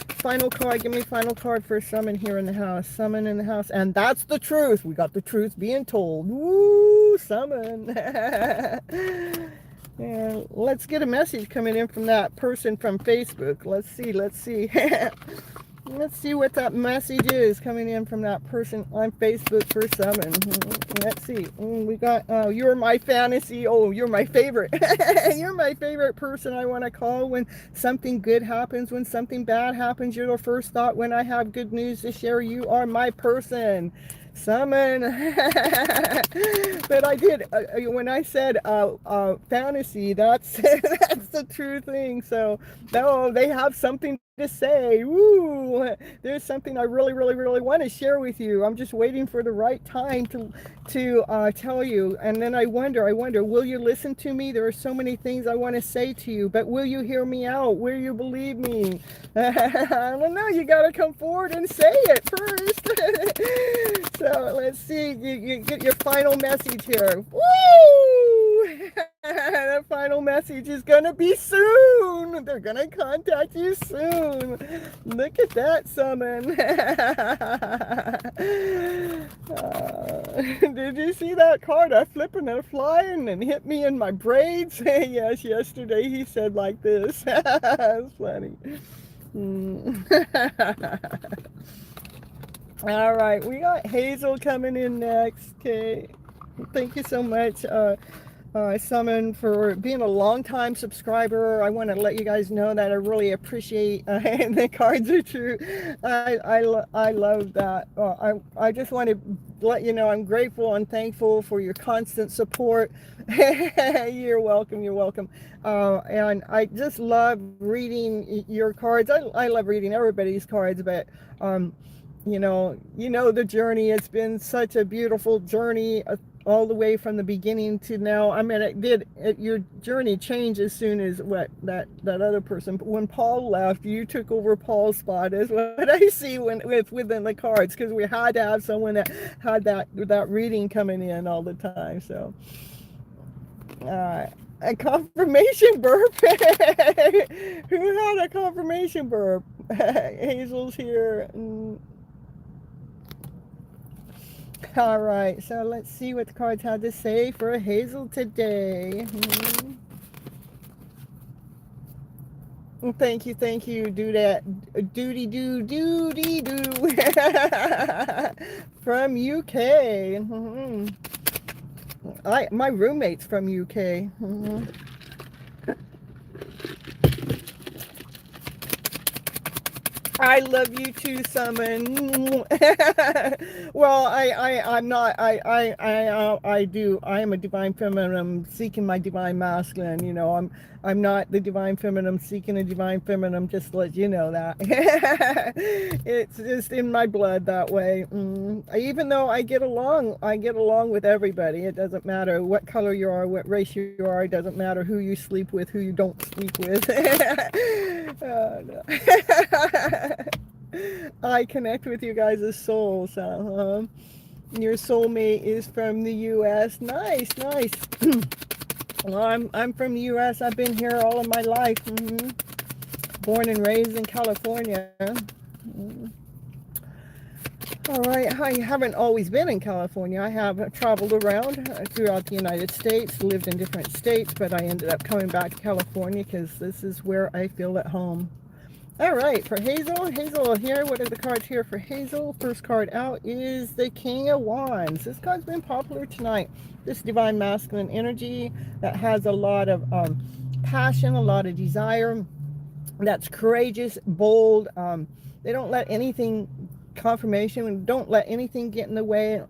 Final card. Give me final card for Summon here in the house. Summon in the house. And that's the truth. We got the truth being told. Woo! Summon. Yeah, let's get a message coming in from that person from Facebook. Let's see. Let's see what that message is coming in from that person on Facebook for Summon. Let's see. We got, you're my fantasy. Oh, you're my favorite. You're my favorite person I want to call when something good happens, when something bad happens. You're the first thought when I have good news to share. You are my person. Summon. But I did, when I said fantasy, that's that's the true thing. So, no, they have something to say. Woo! There's something I really, really, really want to share with you. I'm just waiting for the right time to tell you. And then I wonder, will you listen to me? There are so many things I want to say to you, but will you hear me out? Will you believe me? I don't know. You got to come forward and say it first. So let's see. You get your final message here. Woo! The final message is gonna be soon. They're gonna contact you soon. Look at that, Summon. Did you see that card? I flipping and flying and hit me in my braids. Yes, yesterday he said like this. That's funny. All right, we got Hazel coming in next. Okay, thank you so much, Summon, for being a long-time subscriber. I want to let you guys know that I really appreciate the cards are true. I love that. I just want to let you know I'm grateful and thankful for your constant support. You're welcome. You're welcome. And I just love reading your cards. I love reading everybody's cards, but you know the journey. It's been such a beautiful journey, all the way from the beginning to now. I mean, your journey changed as soon as that other person, when Paul left, you took over Paul's spot, is what I see within the cards, because we had to have someone that had that reading coming in all the time. So a confirmation burp. Who had a confirmation burp? Hazel's here. All right, so let's see what the cards had to say for Hazel today. Thank you. Do that. Doody doo. From UK. My roommate's from UK. I love you too, Summon. Well, I'm not. I do. I am a divine feminine. I'm seeking my divine masculine. I'm not the divine feminine. I'm seeking a divine feminine. I'm just to let you know that. It's just in my blood that way. Even though I get along with everybody. It doesn't matter what color you are, what race you are. It doesn't matter who you sleep with, who you don't sleep with. Oh, no. I connect with you guys as souls. Your soulmate is from the U.S. Nice. Well, I'm from the U.S. I've been here all of my life. Born and raised in California. All right, I haven't always been in California. I have traveled around throughout the United States, lived in different states, but I ended up coming back to California because this is where I feel at home. All right, for Hazel here, what are the cards here for Hazel? First card out is the King of Wands. This card's been popular tonight. This divine masculine energy that has a lot of passion, a lot of desire, that's courageous, bold. They don't let anything, confirmation, don't let anything get in the way.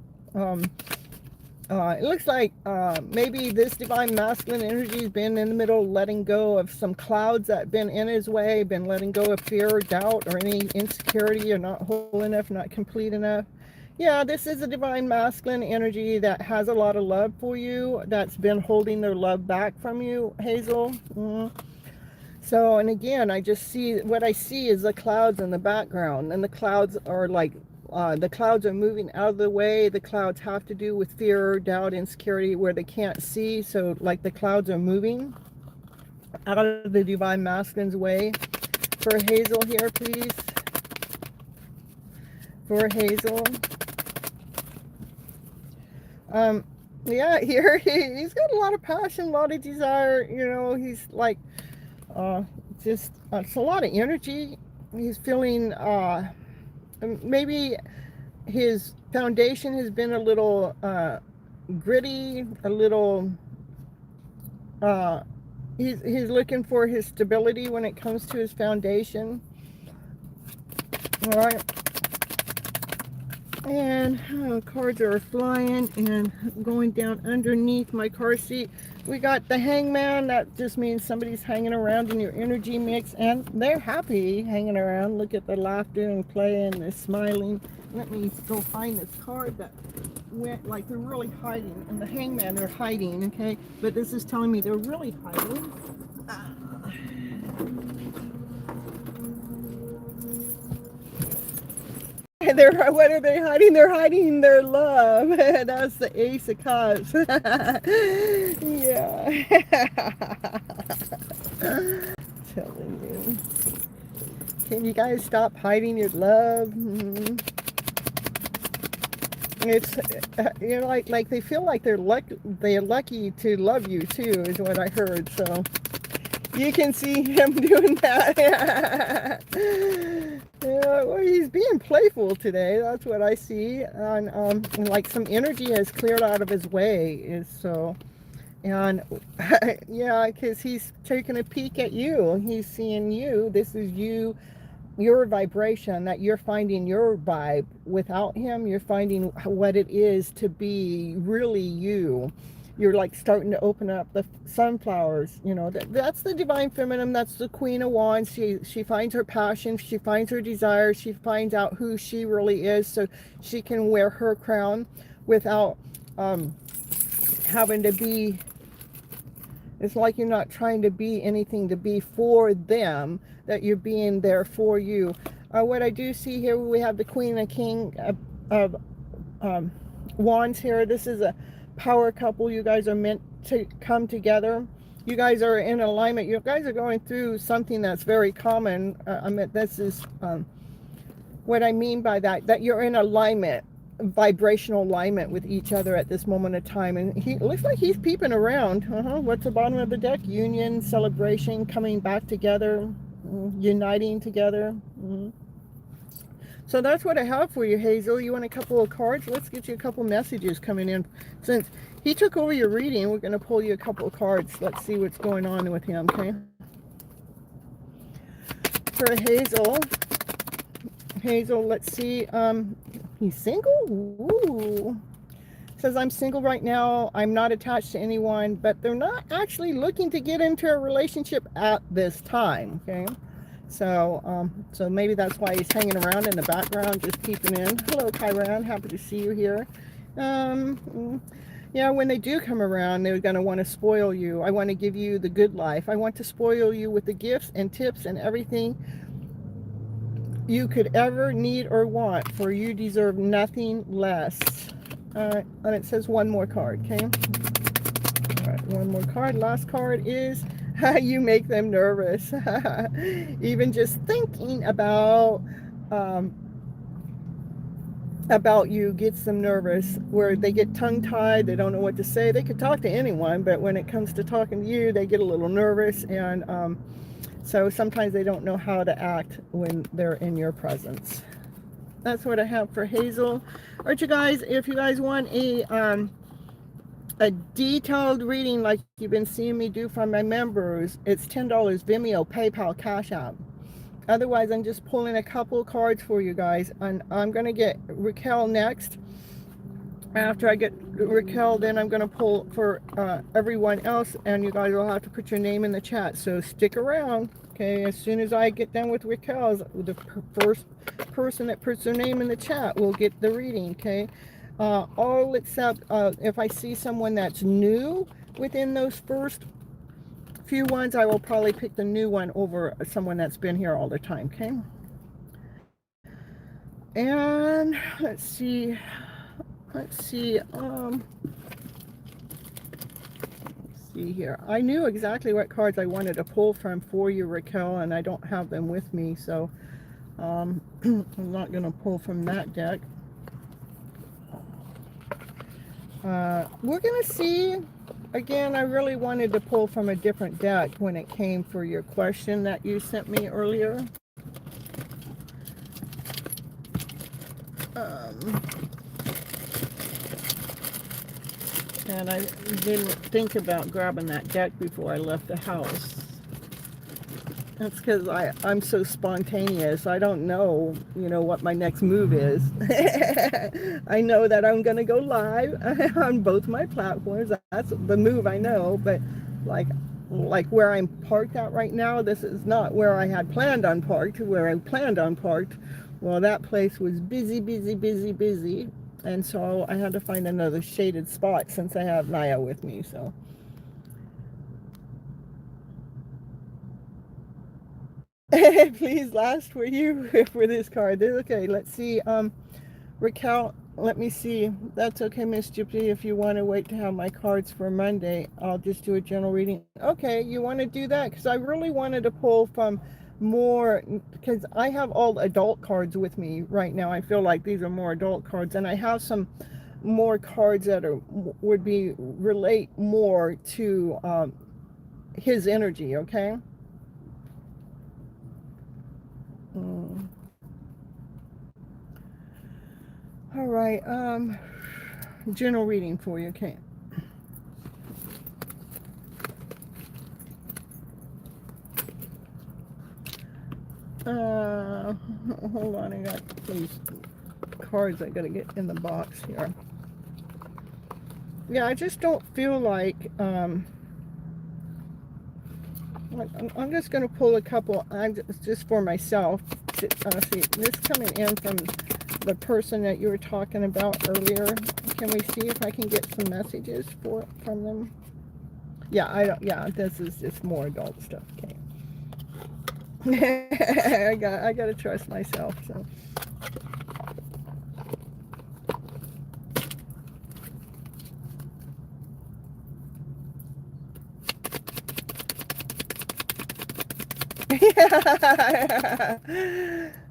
It looks like maybe this divine masculine energy has been in the middle, letting go of some clouds that have been in his way, been letting go of fear or doubt or any insecurity or not whole enough, not complete enough. Yeah, this is a divine masculine energy that has a lot of love for you, that's been holding their love back from you, Hazel. So, and again, I just see, what I see is the clouds in the background, and the clouds are like, the clouds are moving out of the way. The clouds have to do with fear, doubt, insecurity, where they can't see. So like the clouds are moving out of the divine masculine's way. For Hazel here, please. For Hazel. Yeah, here he's got a lot of passion, a lot of desire. He's like, just, it's a lot of energy. He's feeling, maybe his foundation has been a little gritty, a little he's looking for his stability when it comes to his foundation. All right, And cards are flying and going down underneath my car seat. We got the Hangman. That just means somebody's hanging around in your energy mix, and they're happy hanging around. Look at the laughter and play and the smiling. Let me go find this card that went like they're really hiding. And the Hangman, they're hiding, okay? But this is telling me they're really hiding. What are they hiding? They're hiding their love. That's the Ace of Cups. Yeah. Telling you. Can you guys stop hiding your love? It's you know, like they feel like they're lucky to love you too, is what I heard. So you can see him doing that. Yeah, well, he's being playful today. That's what I see. And like some energy has cleared out of his way. Is so, and yeah, because he's taking a peek at you. He's seeing you. This is you, your vibration, that you're finding your vibe. Without him, you're finding what it is to be really you. You're like starting to open up the sunflowers, you know, that's the divine feminine. That's the Queen of Wands. She finds her passion, she finds her desire, she finds out who she really is, so she can wear her crown without having to be, it's like you're not trying to be anything to be for them, that you're being there for you. What I do see here, we have the Queen and King of Wands here. This is a power couple. You guys are meant to come together. You guys are in alignment. You guys are going through something that's very common. I mean, this is what I mean by that you're in alignment, vibrational alignment with each other at this moment of time. And he looks like he's peeping around. What's the bottom of the deck? Union, celebration, coming back together, uniting together. So that's what I have for you, Hazel. You want a couple of cards? Let's get you a couple messages coming in. Since he took over your reading, we're going to pull you a couple of cards. Let's see what's going on with him, okay? For Hazel, let's see. He's single? Ooh. Says, I'm single right now. I'm not attached to anyone, but they're not actually looking to get into a relationship at this time, okay? So, so maybe that's why he's hanging around in the background, just peeping in. Hello, Kyran. Happy to see you here. Yeah, when they do come around, they're going to want to spoil you. I want to give you the good life. I want to spoil you with the gifts and tips and everything you could ever need or want, for you deserve nothing less. All right, and it says one more card, okay? All right, one more card. Last card is how you make them nervous. Even just thinking about you gets them nervous, where they get tongue-tied, they don't know what to say. They could talk to anyone, but when it comes to talking to you, they get a little nervous, and so sometimes they don't know how to act when they're in your presence. That's what I have for Hazel. All right, you guys, if you guys want a detailed reading like you've been seeing me do for my members, it's $10, Vimeo, PayPal, Cash App. Otherwise, I'm just pulling a couple cards for you guys, and I'm going to get Raquel next. After I get Raquel, then I'm going to pull for everyone else, and you guys will have to put your name in the chat, so stick around, okay? As soon as I get done with Raquel, the first person that puts their name in the chat will get the reading, okay? All except if I see someone that's new within those first few ones, I will probably pick the new one over someone that's been here all the time, okay? And let's see here. I knew exactly what cards I wanted to pull from for you, Raquel, and I don't have them with me, so I'm not going to pull from that deck. We're going to see. Again, I really wanted to pull from a different deck when it came for your question that you sent me earlier. And I didn't think about grabbing that deck before I left the house. That's because I'm so spontaneous. I don't know, what my next move is. I know that I'm going to go live on both my platforms. That's the move I know. But like, like where I'm parked at right now, this is not where I had planned on parked. Where I planned on parked, well, that place was busy, busy, busy, busy. And so I had to find another shaded spot since I have Naya with me. So. Please last for you for this card. Okay, let's see. Raquel, let me see. That's okay, Miss Gypsy. If you want to wait to have my cards for Monday, I'll just do a general reading. Okay, you want to do that? Because I really wanted to pull from more, because I have all adult cards with me right now. I feel like these are more adult cards, and I have some more cards that would be relate more to his energy. Okay. Mm. All right. General reading for you. Okay. Hold on. I got these cards I gotta get in the box here. Yeah, I just don't feel like. I'm just gonna pull a couple. I'm just for myself. See, this coming in from the person that you were talking about earlier. Can we see if I can get some messages from them? Yeah, I don't. Yeah, this is just more adult stuff. Okay. I gotta trust myself. So.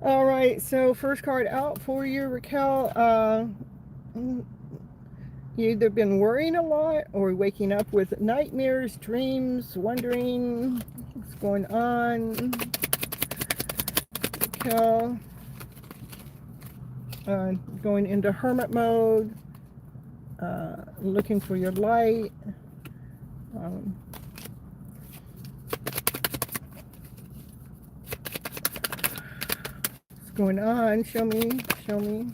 All right. So first card out for you, Raquel. You either been worrying a lot or waking up with nightmares, dreams, wondering what's going on. Raquel, going into hermit mode, looking for your light. What's going on? Show me. Show me.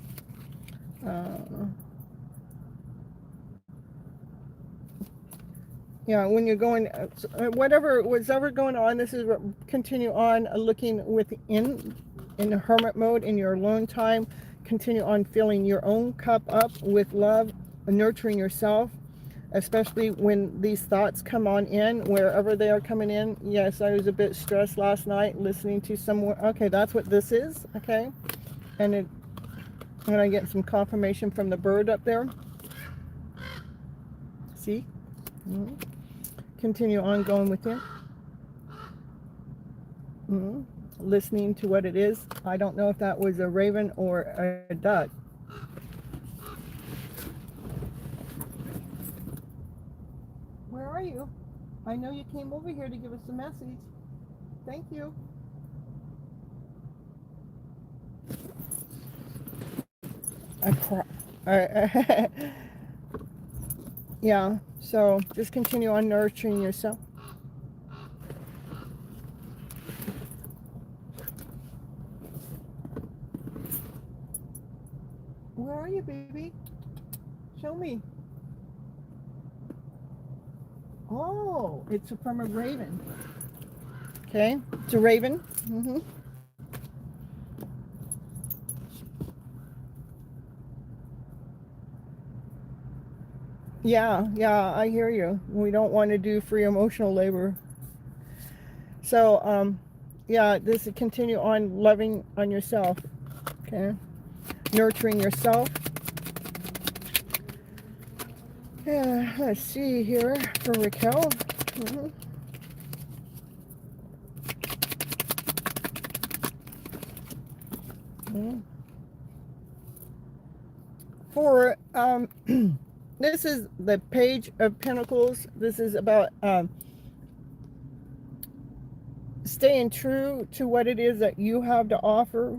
Yeah, when you're going, whatever was ever going on, this is continue on looking within, in the hermit mode, in your alone time. Continue on filling your own cup up with love, nurturing yourself, especially when these thoughts come on in, wherever they are coming in. Yes, I was a bit stressed last night listening to someone. Okay, that's what this is. Okay, and I get some confirmation from the bird up there. See? Mm-hmm. Continue on going with it. Mm-hmm. Listening to what it is. I don't know if that was a raven or a duck. Where are you? I know you came over here to give us a message. Thank you. Yeah, so just continue on nurturing yourself. Where are you, baby? Show me. Oh, it's from a raven. Okay, it's a raven. Mm-hmm. Yeah, I hear you. We don't want to do free emotional labor. So, yeah, this is continue on loving on yourself. Okay, nurturing yourself. Yeah, let's see here for Raquel. Mm-hmm. Mm-hmm. For this is the Page of Pentacles. This is about staying true to what it is that you have to offer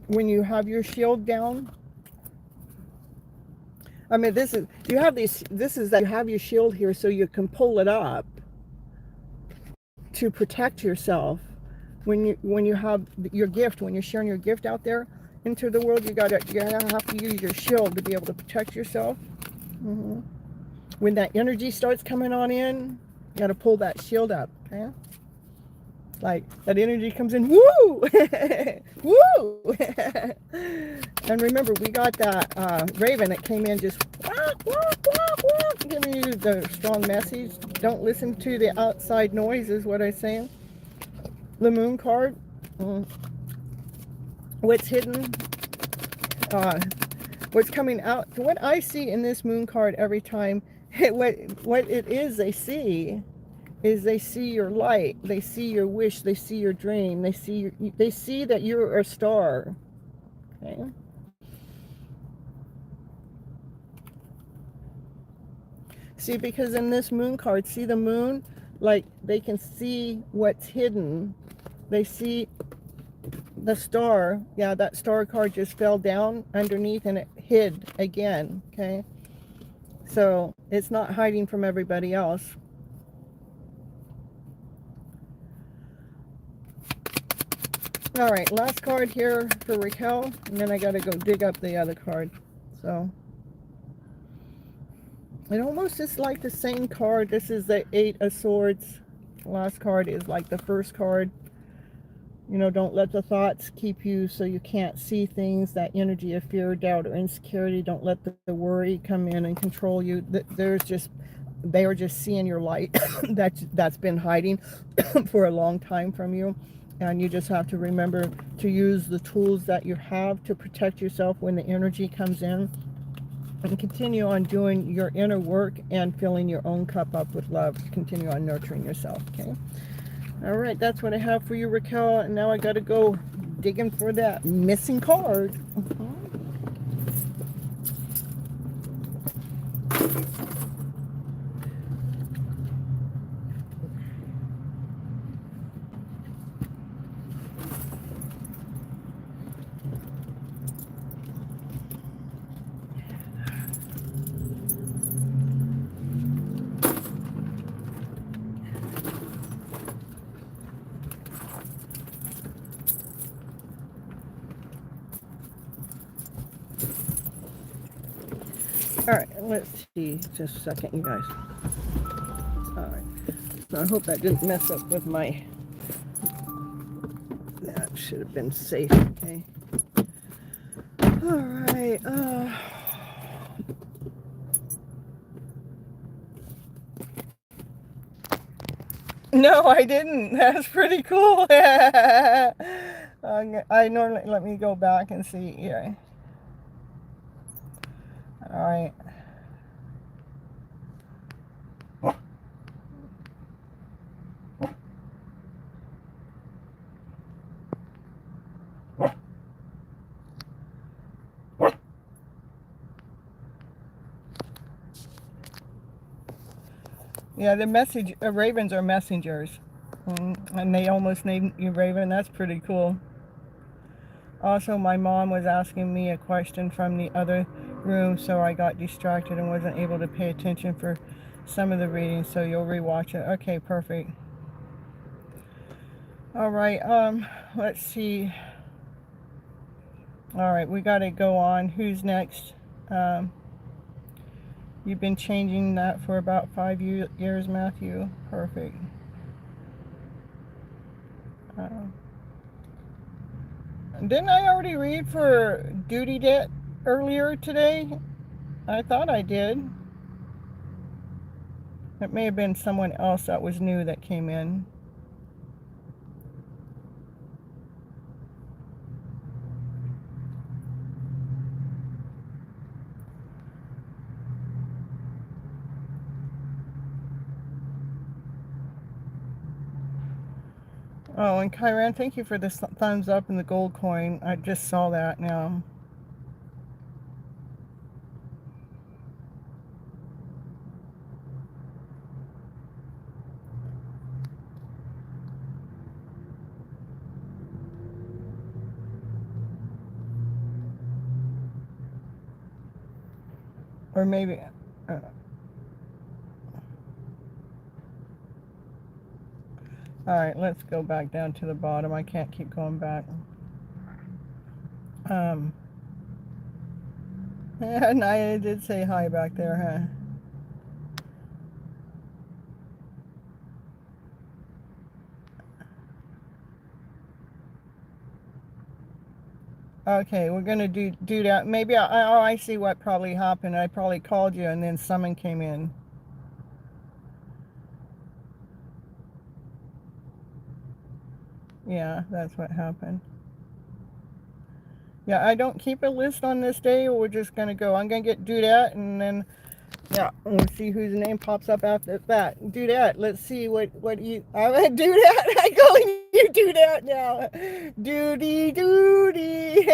when you have your shield down. I mean, this is, you have these, this is that you have your shield here so you can pull it up to protect yourself. when you have your gift, when you're sharing your gift out there into the world, you gotta have to use your shield to be able to protect yourself. Mm-hmm. When that energy starts coming on in, you gotta pull that shield up. Okay, like that energy comes in, woo, woo. And remember, we got that raven that came in just walk, walk, walk, walk, giving you the strong message. Don't listen to the outside noise, is what I'm saying. The moon card, what's hidden, what's coming out. What I see in this moon card every time, what it is they see is they see your light, they see your wish, they see your dream, they see that you're a star. Okay. See, because in this moon card, see the moon, like they can see what's hidden. They see the star. Yeah, that star card just fell down underneath and it hid again. Okay, so it's not hiding from everybody else. All right, last card here for Raquel, and then I gotta go dig up the other card. So it almost is like the same card. This is the Eight of Swords. Last card is like the first card. You know, don't let the thoughts keep you so you can't see things. That energy of fear, doubt, or insecurity. Don't let the worry come in and control you. They are just seeing your light that's been hiding for a long time from you. And you just have to remember to use the tools that you have to protect yourself when the energy comes in. And continue on doing your inner work and filling your own cup up with love. Continue on nurturing yourself, okay? All right, that's what I have for you, Raquel. And now I got to go digging for that missing card. All right, let's see. Just a second, you guys. All right. So I hope that didn't mess up with my... That should have been safe, okay? All right. No, I didn't. That's pretty cool. I normally... Let me go back and see here. All right. Yeah, the ravens are messengers. And they almost named you Raven. That's pretty cool. Also, my mom was asking me a question from the other room, so I got distracted and wasn't able to pay attention for some of the readings, so you'll rewatch it. Okay, perfect. All right, let's see. All right, we got to go on. Who's next? You've been changing that for about 5 years, Matthew. Perfect. Didn't I already read for duty debt earlier today? I thought I did. It may have been someone else that was new that came in. Oh, and Kyran, thank you for the thumbs up and the gold coin. I just saw that now. Or maybe... All right, let's go back down to the bottom. I can't keep going back. Um, Naya did say hi back there, huh? Okay, we're gonna do that. Maybe I see what probably happened. I probably called you and then someone came in. Yeah, that's what happened. Yeah, I don't keep a list on this day. We're just gonna go. I'm gonna do that, and then yeah, we'll see whose name pops up after that. Do that. Let's see what you. I'm gonna do that. I calling you do that now. Doody doody.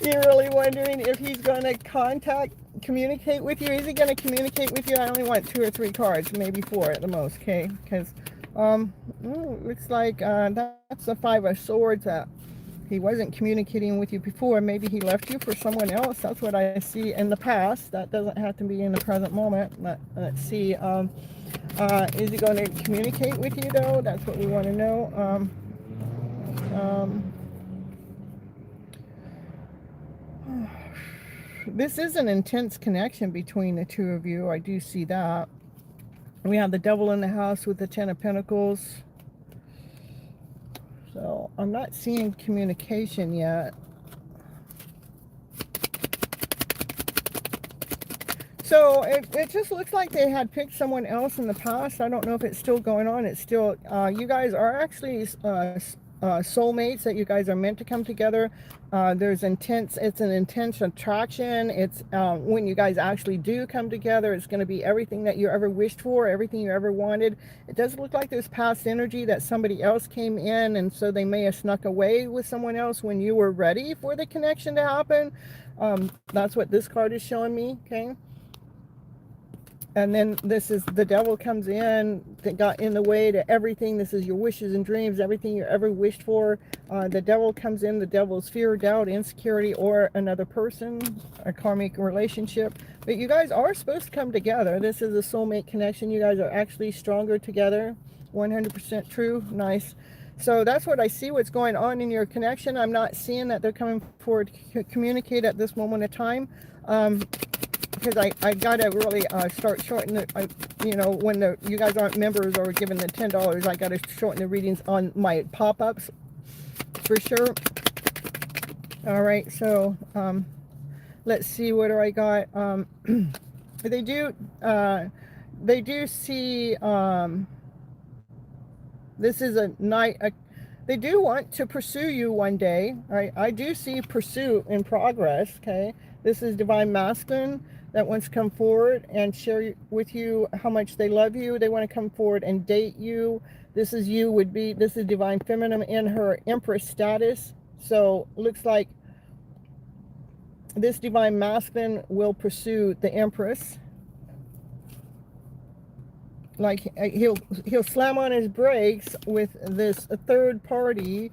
You're really wondering if he's gonna communicate with you. Is he gonna communicate with you? I only want 2 or 3 cards, maybe 4 at the most. Okay, because looks like that's the 5 of Swords. He wasn't communicating with you before. Maybe he left you for someone else. That's what I see in the past. That doesn't have to be in the present moment. Let's see. Is he going to communicate with you, though? That's what we want to know. This is an intense connection between the 2 of you. I do see that. We have the Devil in the house with the 10 of Pentacles. So I'm not seeing communication yet. So it just looks like they had picked someone else in the past. I don't know if it's still going on. It's still, you guys are actually soulmates, that you guys are meant to come together. It's an intense attraction. It's when you guys actually do come together, it's going to be everything that you ever wished for, everything you ever wanted. It does look like there's past energy that somebody else came in, and so they may have snuck away with someone else when you were ready for the connection to happen. That's what this card is showing me, okay? And then this is the Devil comes in that got in the way to everything. This is your wishes and dreams, everything you ever wished for. The Devil comes in. The Devil's fear, doubt, insecurity, or another person, a karmic relationship. But you guys are supposed to come together. This is a soulmate connection. You guys are actually stronger together. 100% true. Nice. So that's what I see, what's going on in your connection. I'm not seeing that they're coming forward to communicate at this moment of time. Because I gotta really start shortening when you guys aren't members or given the $10, I gotta shorten the readings on my pop-ups for sure. All right, so let's see, what do I got? They do see this is a night. They do want to pursue you one day. I do see pursuit in progress. Okay, this is Divine Masculine that wants to come forward and share with you how much they love you. They want to come forward and date you. This is Divine Feminine in her Empress status. So looks like this Divine Masculine will pursue the Empress. Like he'll slam on his brakes with this third party.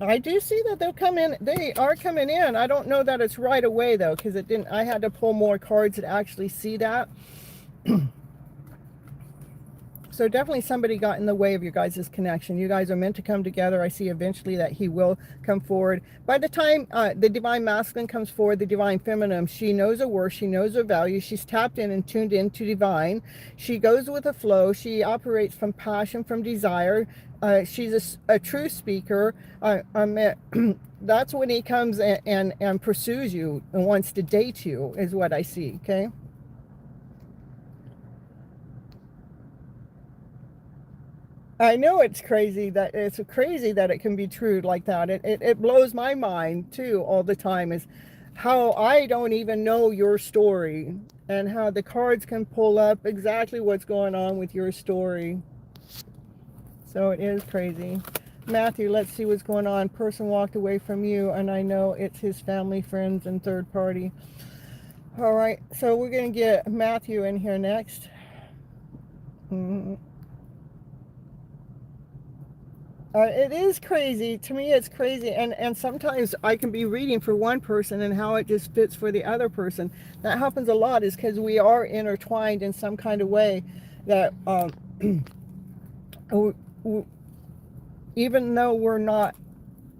I do see that they'll come in. They are coming in. I don't know that it's right away though, because it didn't. I had to pull more cards to actually see that. So definitely somebody got in the way of your guys' connection. You guys are meant to come together. I see eventually that he will come forward. By the time the Divine Masculine comes forward, the Divine Feminine, she knows her worth. She knows her value. She's tapped in and tuned into Divine. She goes with the flow. She operates from passion, from desire. She's a true speaker. That's when he comes and pursues you and wants to date you, is what I see, okay? I know it's crazy that it can be true like that. It blows my mind too all the time, is how I don't even know your story and how the cards can pull up exactly what's going on with your story. So it is crazy. Matthew, let's see what's going on. Person walked away from you, and I know it's his family, friends, and third party. All right, so we're going to get Matthew in here next. It is crazy. To me, it's crazy. And sometimes I can be reading for one person and how it just fits for the other person. That happens a lot is because we are intertwined in some kind of way that w- w- even though we're not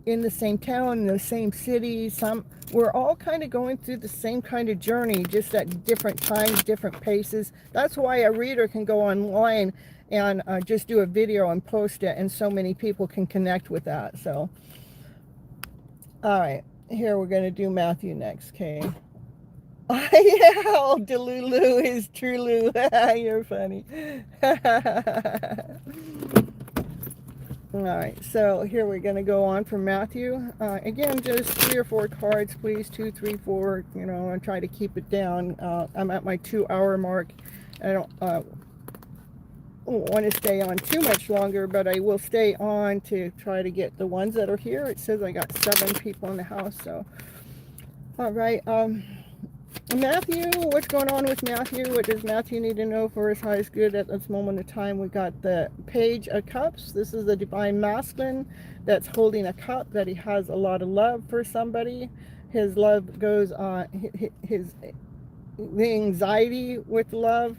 in the same town, in the same city, we're all kind of going through the same kind of journey, just at different times, different paces. That's why a reader can go online and just do a video and post it, and so many people can connect with that. So, all right, here we're going to do Matthew next, okay? Yeah, oh, Delulu is Trulu. You're funny. All right, so here we're going to go on for Matthew. Again, just 3 or 4 cards, please. 2, 3, 4. You know, and try to keep it down. I'm at my 2-hour mark. I don't want to stay on too much longer, but I will stay on to try to get the ones that are here. It says I got 7 people in the house, so all right. Matthew, what's going on with Matthew? What does Matthew need to know for his highest good at this moment of time? We got the Page of Cups. This is the divine masculine that's holding a cup, that he has a lot of love for somebody. His love goes on, the anxiety with love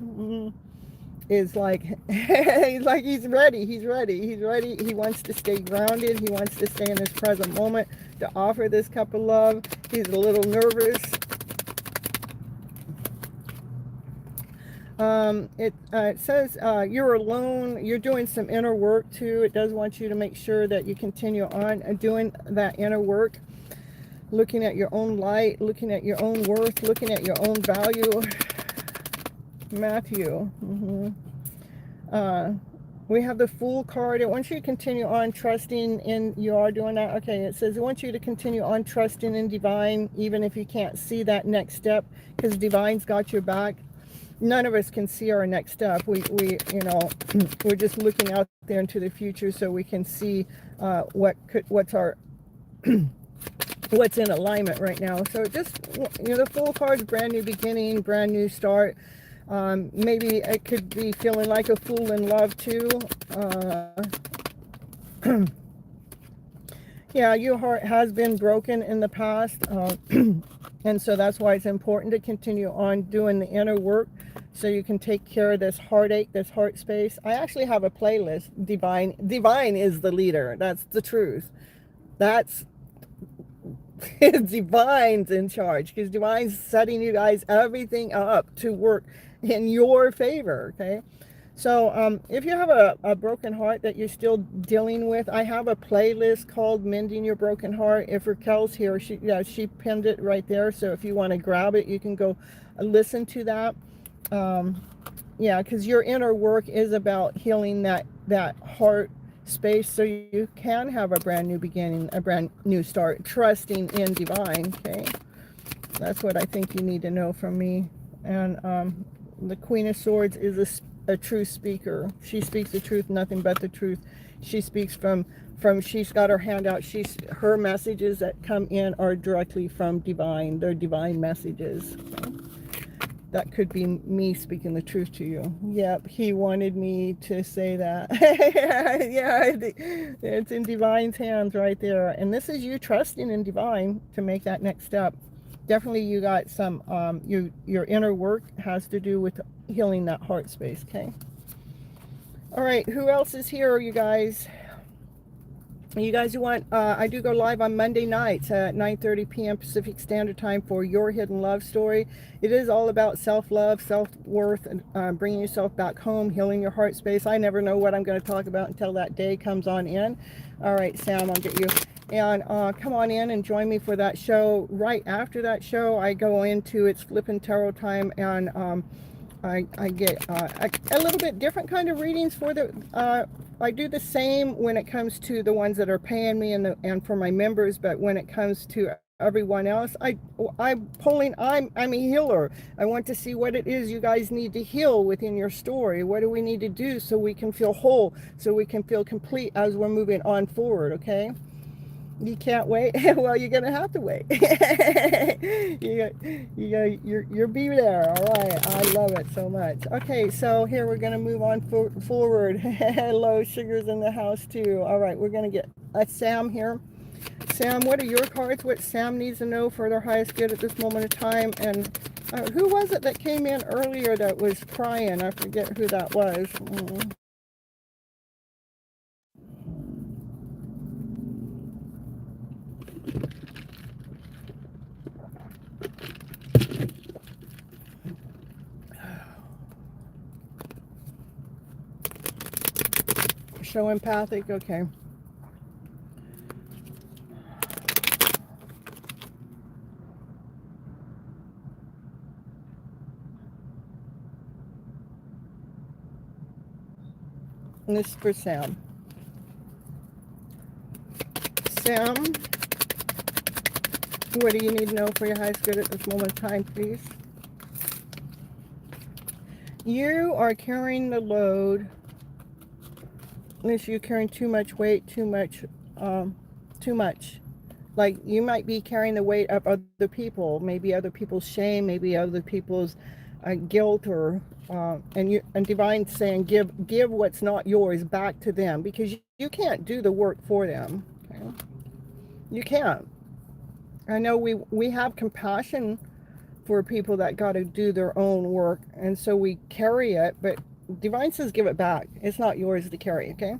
is like, he's ready. He wants to stay grounded. He wants to stay in this present moment to offer this cup of love. He's a little nervous. It says you're alone. You're doing some inner work too. It does want you to make sure that you continue on doing that inner work, looking at your own light, looking at your own worth, looking at your own value. Matthew. We have the Fool card. It wants you to continue on trusting in, you are doing that. Okay, it says it wants you to continue on trusting in divine, even if you can't see that next step, because divine's got your back. None of us can see our next step. We you know, we're just looking out there into the future so we can see what's in alignment right now. So just, you know, the Fool card is brand new beginning, brand new start. Maybe it could be feeling like a fool in love too. Yeah, your heart has been broken in the past. And so that's why it's important to continue on doing the inner work so you can take care of this heartache, this heart space. I actually have a playlist. Divine is the leader. That's the truth. That's Divine's in charge, because Divine's setting you guys everything up to work in your favor, okay? So if you have a broken heart that you're still dealing with, I have a playlist called Mending Your Broken Heart. If Raquel's here, she pinned it right there. So if you want to grab it, you can go listen to that. Yeah, because your inner work is about healing that heart space so you can have a brand new beginning, a brand new start, trusting in divine, okay? That's what I think you need to know from me. And the Queen of Swords is a true speaker. She speaks the truth, nothing but the truth. She speaks from she's got her hand out. Her messages that come in are directly from divine. They're divine messages. Okay? That could be me speaking the truth to you. Yep, he wanted me to say that. Yeah, it's in divine's hands right there. And this is you trusting in divine to make that next step. Definitely you got some, your inner work has to do with healing that heart space, okay? All right, who else is here, you guys? You guys who want, I do go live on Monday nights at 9:30 p.m. Pacific Standard Time for Your Hidden Love Story. It is all about self-love, self-worth, and bringing yourself back home, healing your heart space. I never know what I'm going to talk about until that day comes on in. All right, Sam, I'll get you. And come on in and join me for that show. Right after that show, I go into it's FlipN Tarot time, and I get a little bit different kind of readings for the, I do the same when it comes to the ones that are paying me and for my members, but when it comes to everyone else, I'm a healer. I want to see what it is you guys need to heal within your story. What do we need to do so we can feel whole, so we can feel complete as we're moving on forward, okay? You can't wait? Well, you're gonna have to wait. You'll be there. All right. I love it so much. Okay, so here we're going to move on forward. Hello, Sugar's in the house too. All right, we're going to get Sam here. Sam, what are your cards? What Sam needs to know for their highest good at this moment of time? And who was it that came in earlier that was crying? I forget who that was. So empathic, okay. And this is for Sam. Sam, what do you need to know for your highest good at this moment of time, please? You are carrying the load. Unless you're carrying too much weight, too much. Like you might be carrying the weight of other people, maybe other people's shame, maybe other people's guilt, or and divine saying give what's not yours back to them, because you can't do the work for them. Okay? You can't. I know we have compassion for people that got to do their own work, and so we carry it, but divine says give it back. It's not yours to carry. Okay.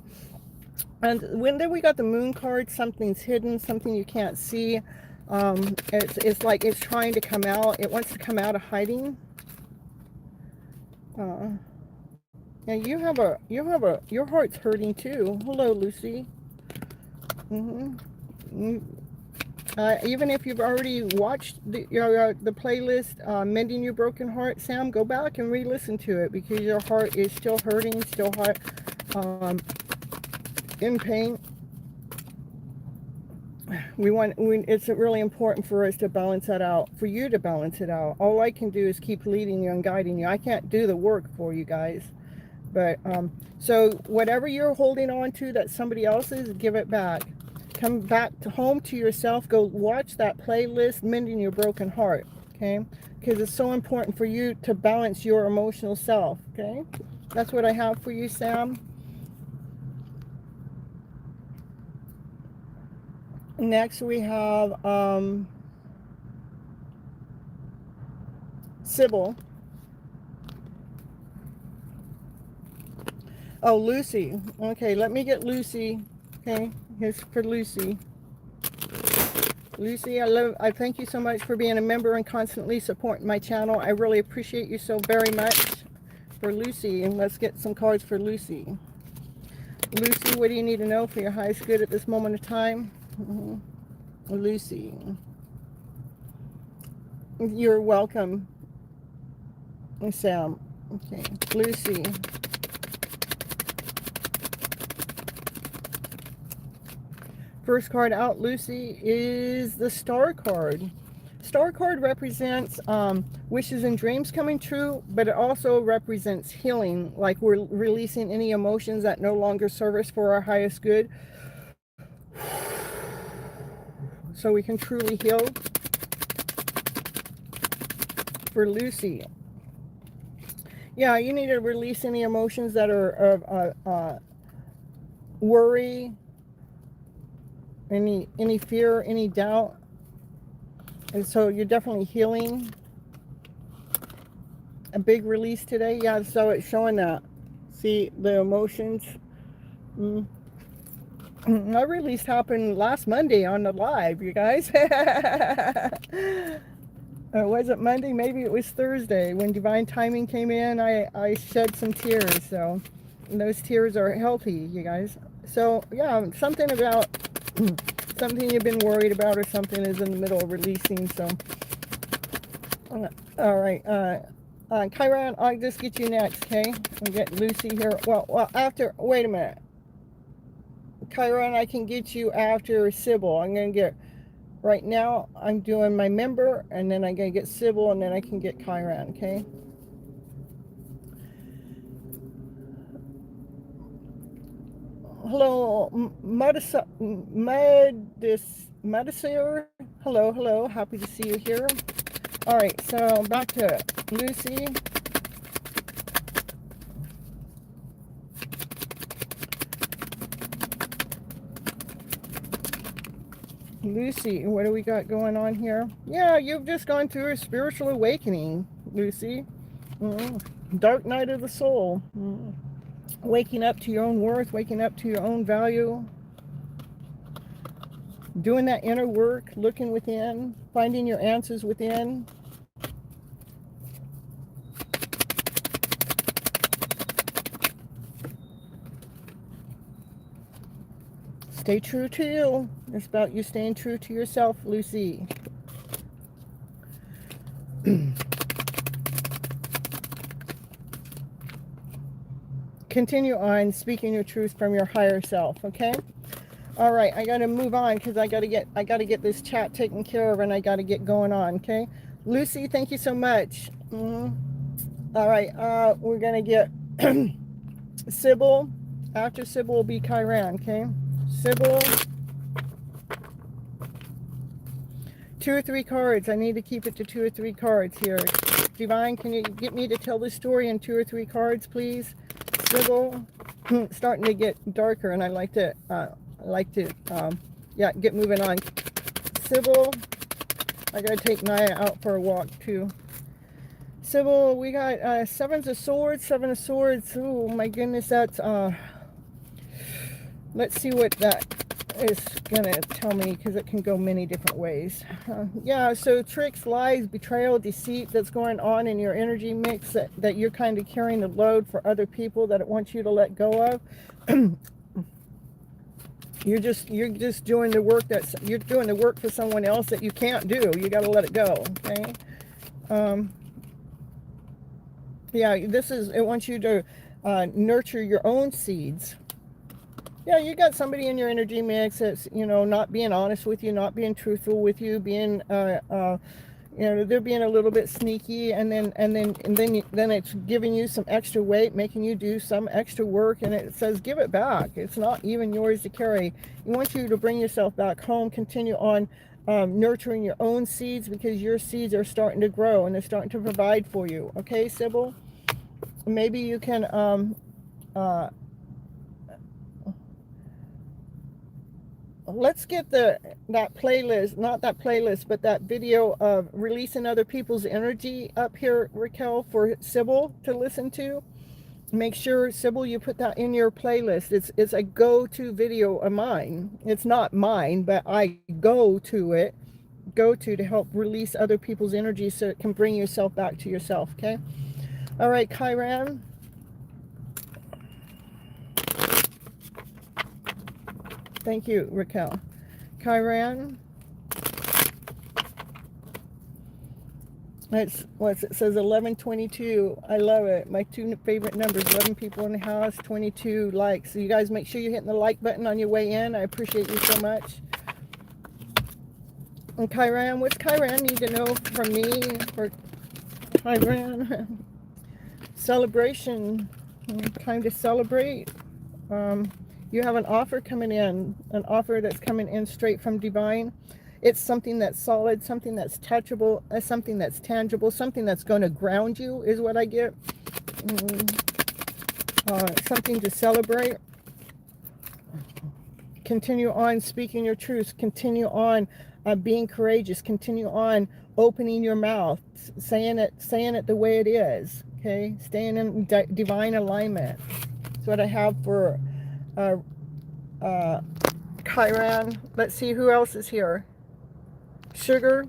And when then we got the moon card, something's hidden, something you can't see. It's like it's trying to come out. It wants to come out of hiding. And your heart's hurting too. Hello, Lucy. Even if you've already watched the playlist, Mending Your Broken Heart, Sam, go back and re-listen to it, because your heart is still hurting, still hot, in pain. It's really important for us to balance that out, for you to balance it out. All I can do is keep leading you and guiding you. I can't do the work for you guys. But so whatever you're holding on to that somebody else's, give it back. Come back home to yourself. Go watch that playlist, Mending Your Broken Heart. Okay, because it's so important for you to balance your emotional self. Okay, that's what I have for you, Sam. Next we have Sybil. Oh, Lucy. Okay, let me get Lucy. Okay, here's for Lucy. Lucy, I thank you so much for being a member and constantly supporting my channel. I really appreciate you so very much. For Lucy, and let's get some cards for Lucy. Lucy, what do you need to know for your highest good at this moment of time? Lucy. You're welcome, Sam. Okay, Lucy. First card out, Lucy, is the Star card. Star card represents wishes and dreams coming true, but it also represents healing, like we're releasing any emotions that no longer serve us for our highest good, so we can truly heal. For Lucy, yeah, you need to release any emotions that are of worry, any fear, any doubt. And so you're definitely healing. A big release today. Yeah, so it's showing that. See the emotions. My release happened last Monday on the live, you guys. Was it Monday? Maybe it was Thursday. When Divine Timing came in, I shed some tears. So those tears are healthy, you guys. So yeah, something about something you've been worried about or something is in the middle of releasing. So all right, Chiron, I'll just get you next. Okay, I'll get Lucy here. Well after, wait a minute, Chiron, I can get you after Sybil. I'm gonna get, right now I'm doing my member, and then I'm gonna get Sybil, and then I can get Chiron. Okay. Hello, Medicare. Hello, happy to see you here. All right, so back to Lucy. Lucy, what do we got going on here? Yeah, you've just gone through a spiritual awakening, Lucy. Dark night of the soul. Waking up to your own worth, waking up to your own value, doing that inner work, looking within, finding your answers within. Stay true to you. It's about you staying true to yourself, Lucy. Continue on speaking your truth from your higher self, okay? All right, I got to move on because I got to get this chat taken care of, and I got to get going on, okay? Lucy, thank you so much. All right, we're going to get Sybil. After Sybil will be Kyran, okay? Sybil. 2 or 3 cards. I need to keep it to 2 or 3 cards here. Divine, can you get me to tell this story in 2 or 3 cards, please? Sybil. Starting to get darker, and I like to yeah, get moving on. Sybil. I gotta take Naya out for a walk too. Sybil, we got 7 of Swords, 7 of Swords. Oh my goodness, that's let's see what that is gonna tell me, because it can go many different ways. Yeah, so tricks, lies, betrayal, deceit that's going on in your energy mix, that you're kind of carrying the load for other people that it wants you to let go of. You're just doing the work you're doing the work for someone else that you can't do. You got to let it go, okay? Yeah, it wants you to nurture your own seeds. Yeah, you got somebody in your energy mix that's, not being honest with you, not being truthful with you, being, they're being a little bit sneaky, and then it's giving you some extra weight, making you do some extra work, and it says give it back. It's not even yours to carry. It wants you to bring yourself back home, continue on nurturing your own seeds, because your seeds are starting to grow and they're starting to provide for you. Okay, Sybil? Maybe you can let's get that playlist, not that playlist, but that video of releasing other people's energy up here, Raquel, for Sybil to listen to. Make sure, Sybil, you put that in your playlist. It's a go-to video of mine. It's not mine, but I go to help release other people's energy so it can bring yourself back to yourself, okay? All right, Kyran. Thank you, Raquel. Kyran. It says 1122. I love it. My 2 favorite numbers, 11 people in the house, 22 likes. So you guys make sure you're hitting the like button on your way in. I appreciate you so much. And Kyran, what's Kyran need to know from me for Kyran? Celebration. Time to celebrate. You have an offer coming in, an offer that's coming in straight from Divine. It's something that's solid, something that's touchable, something that's tangible, something that's going to ground you is what I get. Something to celebrate. Continue on speaking your truth. Continue on being courageous. Continue on opening your mouth, saying it the way it is. Okay, staying in divine alignment. That's what I have for Kyran. Let's see who else is here. Sugar.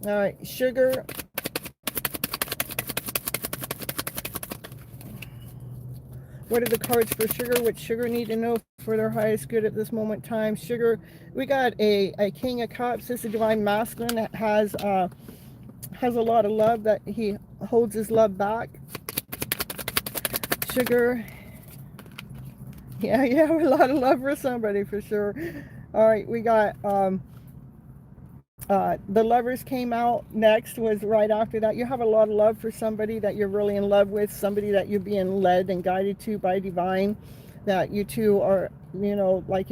All right, Sugar. What are the cards for Sugar? What Sugar need to know for their highest good at this moment in time? Sugar, we got a King of Cups. This is a divine masculine that has a lot of love, that he holds his love back. Sugar. Yeah, you have a lot of love for somebody for sure. All right, we got the Lovers came out next, was right after that. You have a lot of love for somebody that you're really in love with, somebody that you're being led and guided to by Divine, that you two are, like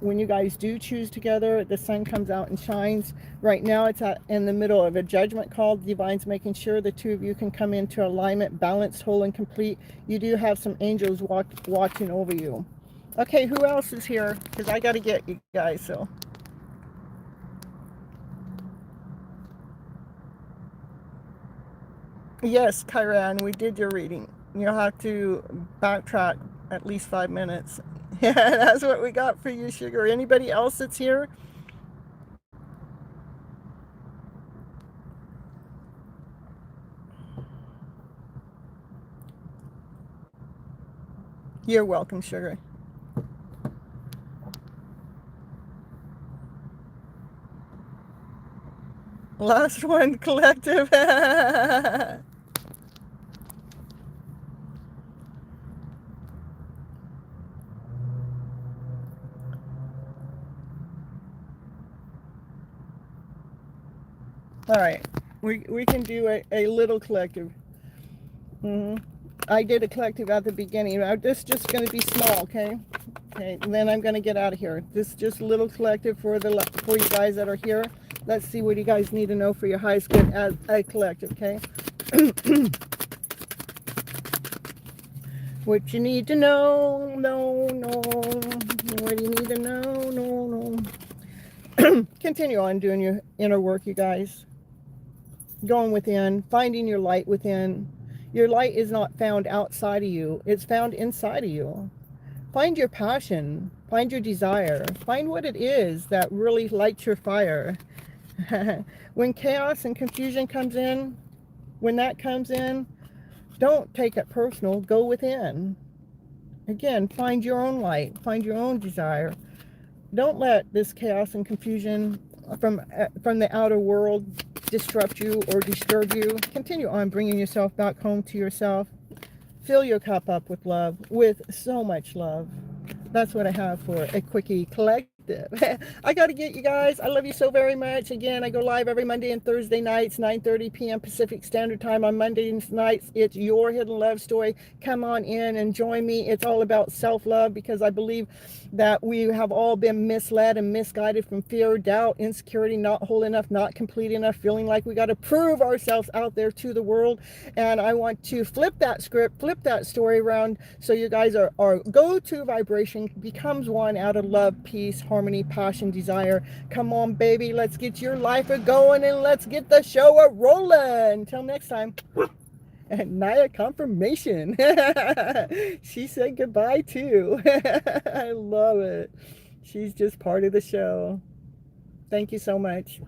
when you guys do choose together, the sun comes out and shines. Right now it's in the middle of a judgment call. Divine's making sure the two of you can come into alignment, balanced, whole, and complete. You do have some angels watching over you. Okay, who else is here? Because I got to get you guys, so. Yes, Kyran, we did your reading. You'll have to backtrack at least 5 minutes. Yeah, that's what we got for you, Sugar. Anybody else that's here? You're welcome, Sugar. Last one, collective. All right, we can do a little collective. I did a collective at the beginning. This is just going to be small, okay? Okay, and then I'm going to get out of here. This is just a little collective for you guys that are here. Let's see what you guys need to know for your highest good as a collective, okay? What you need to know, no. What you need to know, no. Continue on doing your inner work, you guys. Going within, finding your light within. Your light is not found outside of you. It's found inside of you. Find your passion. Find your desire. Find what it is that really lights your fire. When chaos and confusion comes in, when that comes in, don't take it personal. Go within. Again, find your own light. Find your own desire. Don't let this chaos and confusion from the outer world disrupt you or disturb you. Continue on bringing yourself back home to yourself. Fill your cup up with love, with so much love. That's what I have for a quickie collective. I got to get you guys. I love you so very much. Again, I go live every Monday and Thursday nights, 9:30 p.m. Pacific Standard Time. On Monday nights, it's Your Hidden Love Story. Come on in and join me. It's all about self-love, because I believe that we have all been misled and misguided from fear, doubt, insecurity, not whole enough, not complete enough, feeling like we got to prove ourselves out there to the world. And I want to flip that script, flip that story around, so you guys are go-to vibration becomes one out of love, peace, harmony, passion, desire. Come on, baby, let's get your life a-going and let's get the show a-rolling. Until next time. And Naya confirmation. She said goodbye too. I love it. She's just part of the show. Thank you so much.